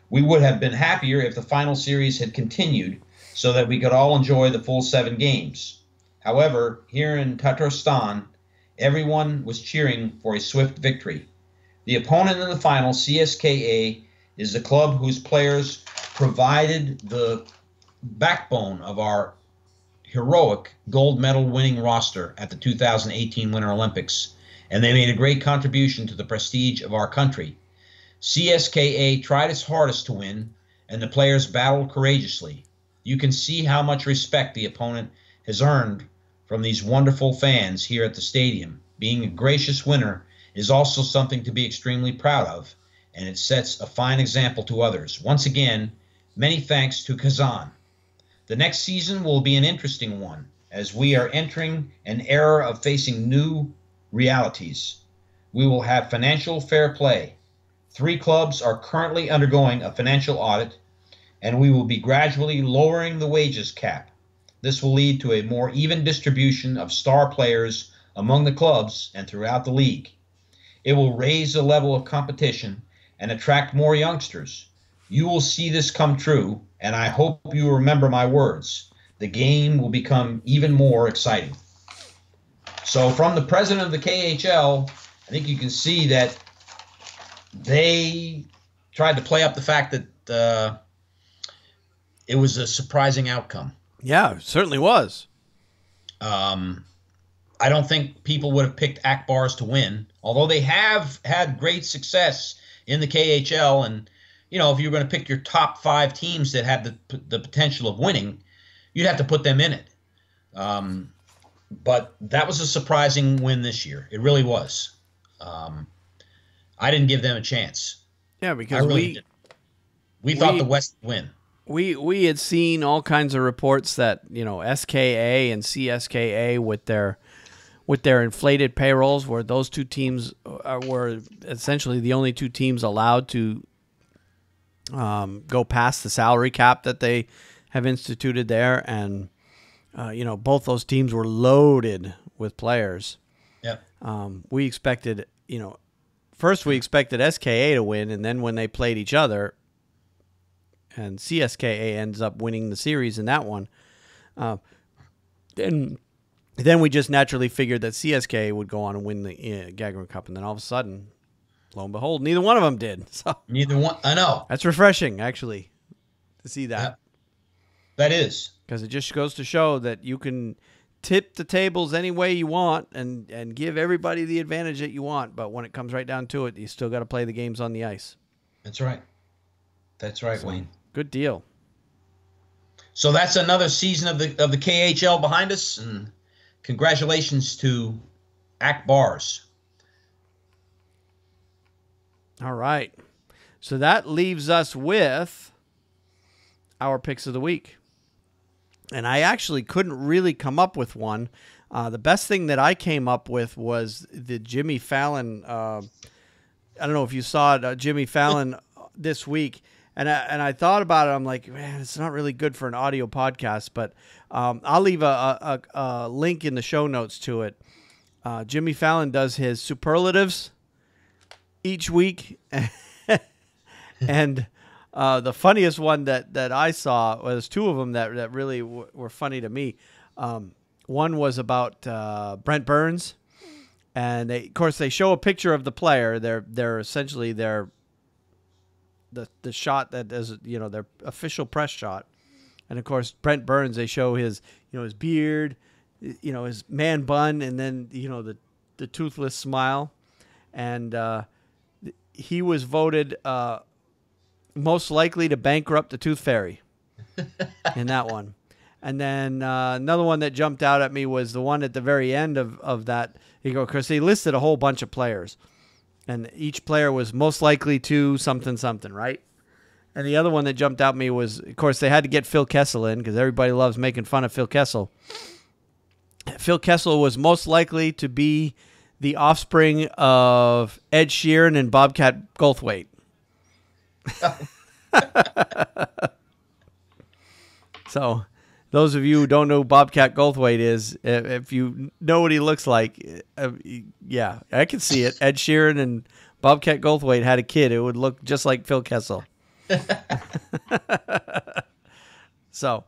we would have been happier if the final series had continued so that we could all enjoy the full 7 games. However, here in Tatarstan, everyone was cheering for a swift victory. The opponent in the final, CSKA, is the club whose players provided the backbone of our heroic gold medal winning roster at the 2018 Winter Olympics, and they made a great contribution to the prestige of our country. CSKA tried its hardest to win, and the players battled courageously. You can see how much respect the opponent has earned from these wonderful fans here at the stadium. Being a gracious winner is also something to be extremely proud of, and it sets a fine example to others. Once again, many thanks to Kazan. The next season will be an interesting one, as we are entering an era of facing new realities. We will have financial fair play. 3 clubs are currently undergoing a financial audit, and we will be gradually lowering the wages cap. This will lead to a more even distribution of star players among the clubs and throughout the league. It will raise the level of competition and attract more youngsters. You will see this come true, and I hope you remember my words. The game will become even more exciting. So from the president of the KHL, I think you can see that they tried to play up the fact that it was a surprising outcome. Yeah, it certainly was. I don't think people would have picked Akbars to win, although they have had great success in the KHL. And, you know, if you're going to pick your top 5 teams that have the potential of winning, you'd have to put them in it. But that was a surprising win this year. It really was. I didn't give them a chance. Yeah, because we thought the West would win. We had seen all kinds of reports that, you know, SKA and CSKA with their inflated payrolls, where those 2 teams were essentially the only 2 teams allowed to go past the salary cap that they have instituted there, and you know, both those teams were loaded with players. Yeah. We expected, you know, first we expected SKA to win, and then when they played each other, and CSKA ends up winning the series in that one, then we just naturally figured that CSKA would go on and win the Gagarin Cup, and then all of a sudden, lo and behold, neither one of them did. So neither one. I know. That's refreshing, actually, to see that. Yeah, that is. Because it just goes to show that you can tip the tables any way you want and give everybody the advantage that you want. But when it comes right down to it, you still got to play the games on the ice. That's right. That's right, So, Wayne. Good deal. So that's another season of the KHL behind us, and congratulations to Ack Bars. All right. So that leaves us with our picks of the week. And I actually couldn't really come up with one. The best thing that I came up with was the Jimmy Fallon. I don't know if you saw it, Jimmy Fallon this week. And I thought about it. I'm like, man, it's not really good for an audio podcast. But I'll leave a link in the show notes to it. Jimmy Fallon does his superlatives each week. And the funniest one that I saw was two of them that really were funny to me. One was about Brent Burns, and of course they show a picture of the player. They're essentially the shot that is their official press shot, and of course Brent Burns, they show his his beard, his man bun, and then the toothless smile, and he was voted most likely to bankrupt the Tooth Fairy in that one. And then another one that jumped out at me was the one at the very end of that. Because they listed a whole bunch of players, and each player was most likely to something, right? And the other one that jumped out at me was, of course, they had to get Phil Kessel in because everybody loves making fun of Phil Kessel. Phil Kessel was most likely to be the offspring of Ed Sheeran and Bobcat Goldthwait. So those of you who don't know who Bobcat Goldthwait is, if you know what he looks like, yeah, I can see it. Ed Sheeran and Bobcat Goldthwait had a kid. It would look just like Phil Kessel. So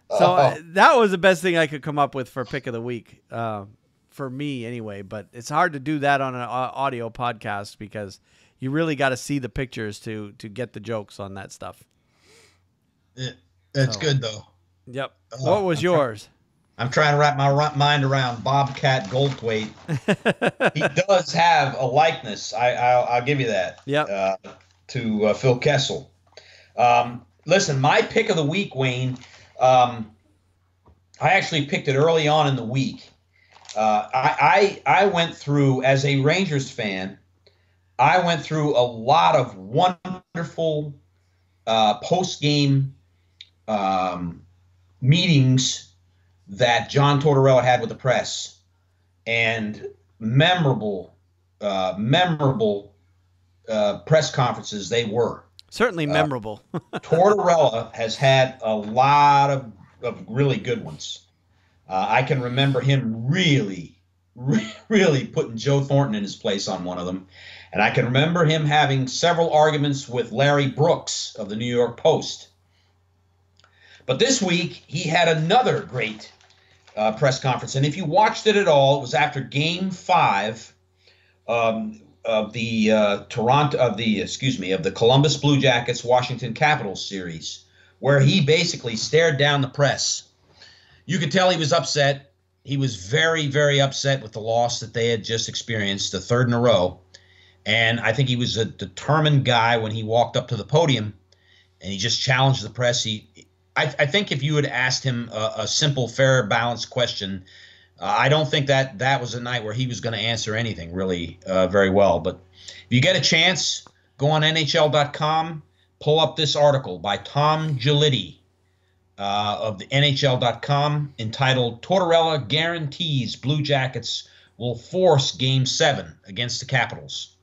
that was the best thing I could come up with for pick of the week, for me anyway. But it's hard to do that on an audio podcast because you really got to see the pictures to get the jokes on that stuff. That's good, though. Yep. What was yours? I'm trying to wrap my mind around Bobcat Goldthwait. He does have a likeness. I'll give you that. Yep. To Phil Kessel. Listen, my pick of the week, Wayne. I actually picked it early on in the week. I went through, as a Rangers fan, I went through a lot of wonderful post-game meetings that John Tortorella had with the press, and memorable press conferences they were. Certainly memorable. Tortorella has had a lot of really good ones. I can remember him really putting Joe Thornton in his place on one of them. And I can remember him having several arguments with Larry Brooks of the New York Post. But this week, he had another great press conference. And if you watched it at all, it was after Game 5 of the Columbus Blue Jackets Washington Capitals series, where he basically stared down the press. You could tell he was upset. He was very, very upset with the loss that they had just experienced, the third in a row. And I think he was a determined guy when he walked up to the podium, and he just challenged the press. I think if you had asked him a simple, fair, balanced question, I don't think that was a night where he was going to answer anything really very well. But if you get a chance, go on NHL.com, pull up this article by Tom Giolitti of the NHL.com entitled "Tortorella Guarantees Blue Jackets Will Force Game 7 Against the Capitals."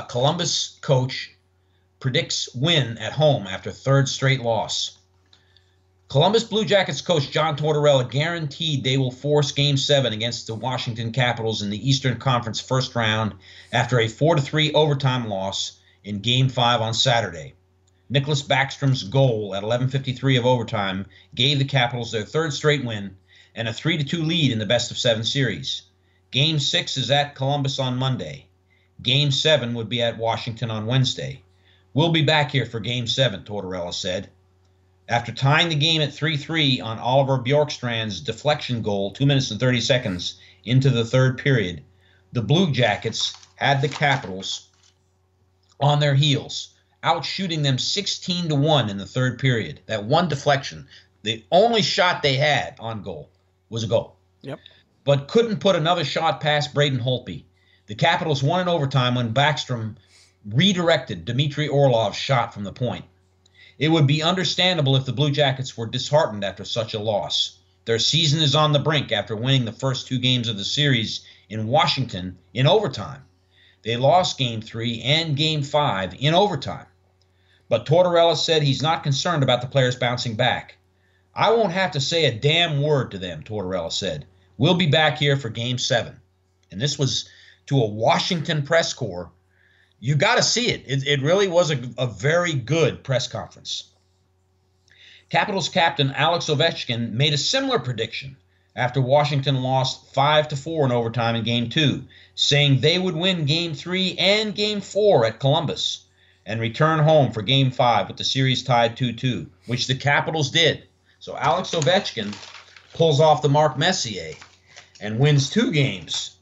Columbus coach predicts win at home after third straight loss. Columbus Blue Jackets coach John Tortorella guaranteed they will force Game 7 against the Washington Capitals in the Eastern Conference first round after a 4-3 overtime loss in Game 5 on Saturday. Nicholas Backstrom's goal at 11:53 of overtime gave the Capitals their third straight win and a 3-2 lead in the best-of-7 series. Game 6 is at Columbus on Monday. Game 7 would be at Washington on Wednesday. We'll be back here for Game 7, Tortorella said. After tying the game at 3-3 on Oliver Bjorkstrand's deflection goal 2 minutes and 30 seconds into the third period, the Blue Jackets had the Capitals on their heels, outshooting them 16-1 in the third period. That one deflection, the only shot they had on goal, was a goal. Yep. But couldn't put another shot past Braden Holtby. The Capitals won in overtime when Backstrom redirected Dmitry Orlov's shot from the point. It would be understandable if the Blue Jackets were disheartened after such a loss. Their season is on the brink after winning the first 2 games of the series in Washington in overtime. They lost Game 3 and Game 5 in overtime. But Tortorella said he's not concerned about the players bouncing back. I won't have to say a damn word to them, Tortorella said. We'll be back here for Game 7. And this was to a Washington press corps. You got to see it. It really was a very good press conference. Capitals captain Alex Ovechkin made a similar prediction after Washington lost 5-4 in overtime in Game 2, saying they would win Game 3 and Game 4 at Columbus and return home for Game 5 with the series tied 2-2, which the Capitals did. So Alex Ovechkin pulls off the Mark Messier and wins 2 games.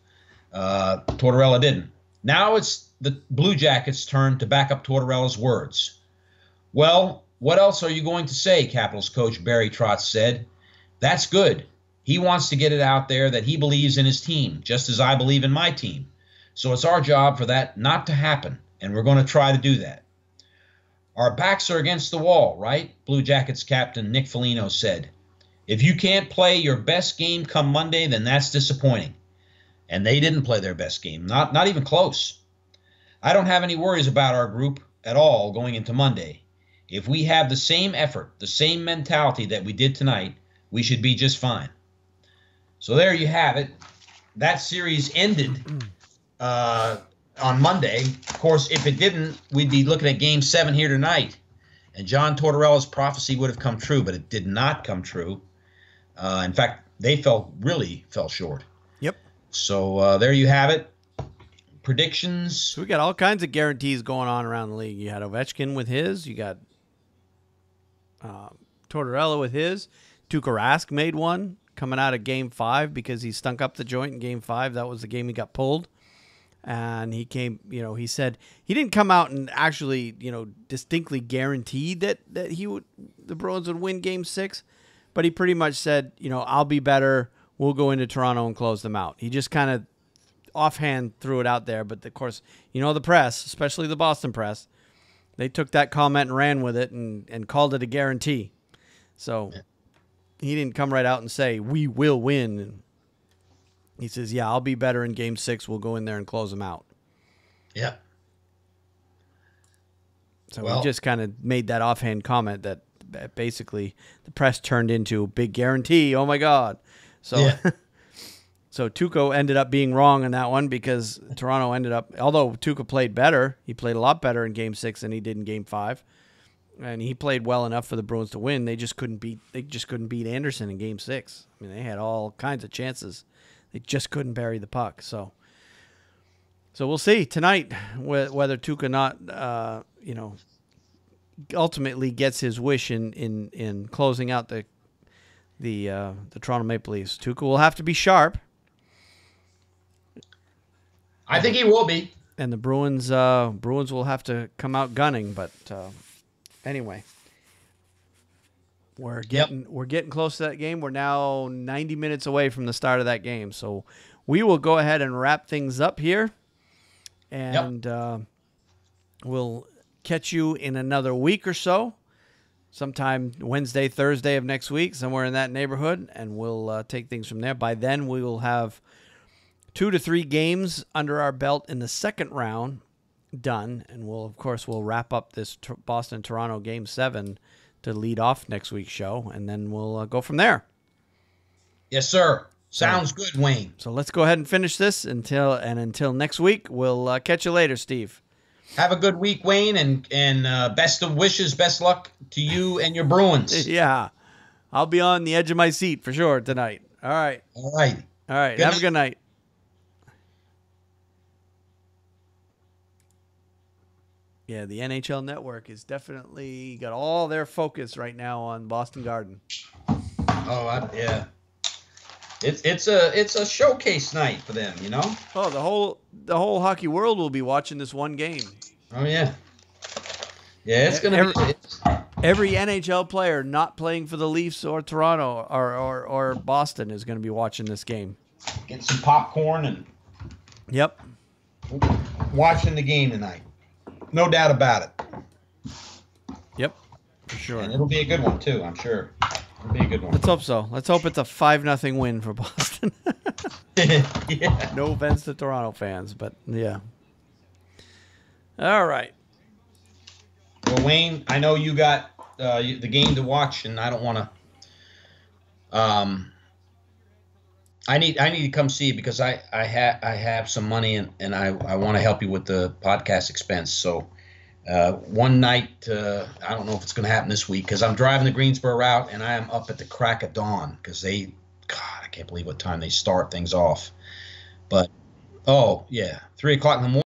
Tortorella didn't. Now it's the Blue Jackets' turn to back up Tortorella's words. Well, what else are you going to say, Capitals coach Barry Trotz said. That's good. He wants to get it out there that he believes in his team, just as I believe in my team. So it's our job for that not to happen, and we're going to try to do that. Our backs are against the wall, right? Blue Jackets captain Nick Foligno said. If you can't play your best game come Monday, then that's disappointing. And they didn't play their best game, not even close. I don't have any worries about our group at all going into Monday. If we have the same effort, the same mentality that we did tonight, we should be just fine. So there you have it. That series ended on Monday. Of course, if it didn't, we'd be looking at Game 7 here tonight. And John Tortorella's prophecy would have come true, but it did not come true. In fact, they really fell short. Yep. So there you have it. Predictions. So we got all kinds of guarantees going on around the league. You had Ovechkin with his. You got Tortorella with his. Tuukka Rask made one coming out of Game 5 because he stunk up the joint in Game 5. That was the game he got pulled. And he came, he said he didn't come out and actually, distinctly guaranteed that the Bruins would win Game 6. But he pretty much said, I'll be better. We'll go into Toronto and close them out. He just kind of offhand threw it out there. But, of course, the press, especially the Boston press, they took that comment and ran with it and called it a guarantee. So he didn't come right out and say, we will win. He says, yeah, I'll be better in Game 6. We'll go in there and close them out. Yeah. So he just kind of made that offhand comment that basically the press turned into a big guarantee. Oh, my God. So so Tuukka ended up being wrong in that one because Toronto ended up, although Tuukka played better, he played a lot better in Game 6 than he did in Game 5. And he played well enough for the Bruins to win. They just couldn't beat Anderson in Game 6. I mean, they had all kinds of chances. They just couldn't bury the puck. So we'll see tonight whether Tuukka not ultimately gets his wish in closing out the Toronto Maple Leafs. Tuukka will have to be sharp. I think he will be. And the Bruins will have to come out gunning. But anyway, we're getting close to that game. We're now 90 minutes away from the start of that game. So we will go ahead and wrap things up here. And we'll catch you in another week or so. Sometime Wednesday, Thursday of next week, somewhere in that neighborhood. And we'll take things from there. By then, we will have 2 to 3 games under our belt in the second round done. And we'll wrap up this Boston-Toronto Game 7 to lead off next week's show, and then we'll go from there. Yes, sir. Sounds good, Wayne. So let's go ahead and finish this until next week. We'll catch you later, Steve. Have a good week, Wayne, and best of wishes, best luck to you and your Bruins. Yeah, I'll be on the edge of my seat for sure tonight. All right. All right. All right. Good Have night. a good night. Yeah, the NHL Network is definitely got all their focus right now on Boston Garden. Oh, yeah. It's a showcase night for them, you know. Oh, the whole hockey world will be watching this one game. Oh yeah, yeah. It's gonna be. Every, every NHL player not playing for the Leafs or Toronto or Boston is going to be watching this game. Get some popcorn and Yep. watching the game tonight. No doubt about it. Yep. For sure. And it'll be a good one too, I'm sure. It'll be a good one. Let's hope so. Let's hope it's a 5-0 win for Boston. Yeah. No offense to Toronto fans, but yeah. All right. Well, Wayne, I know you got the game to watch, and I don't want to. I need to come see you because I have some money and I want to help you with the podcast expense. So one night, I don't know if it's going to happen this week because I'm driving the Greensboro route and I am up at the crack of dawn because God, I can't believe what time they start things off. But oh yeah, 3 o'clock in the morning.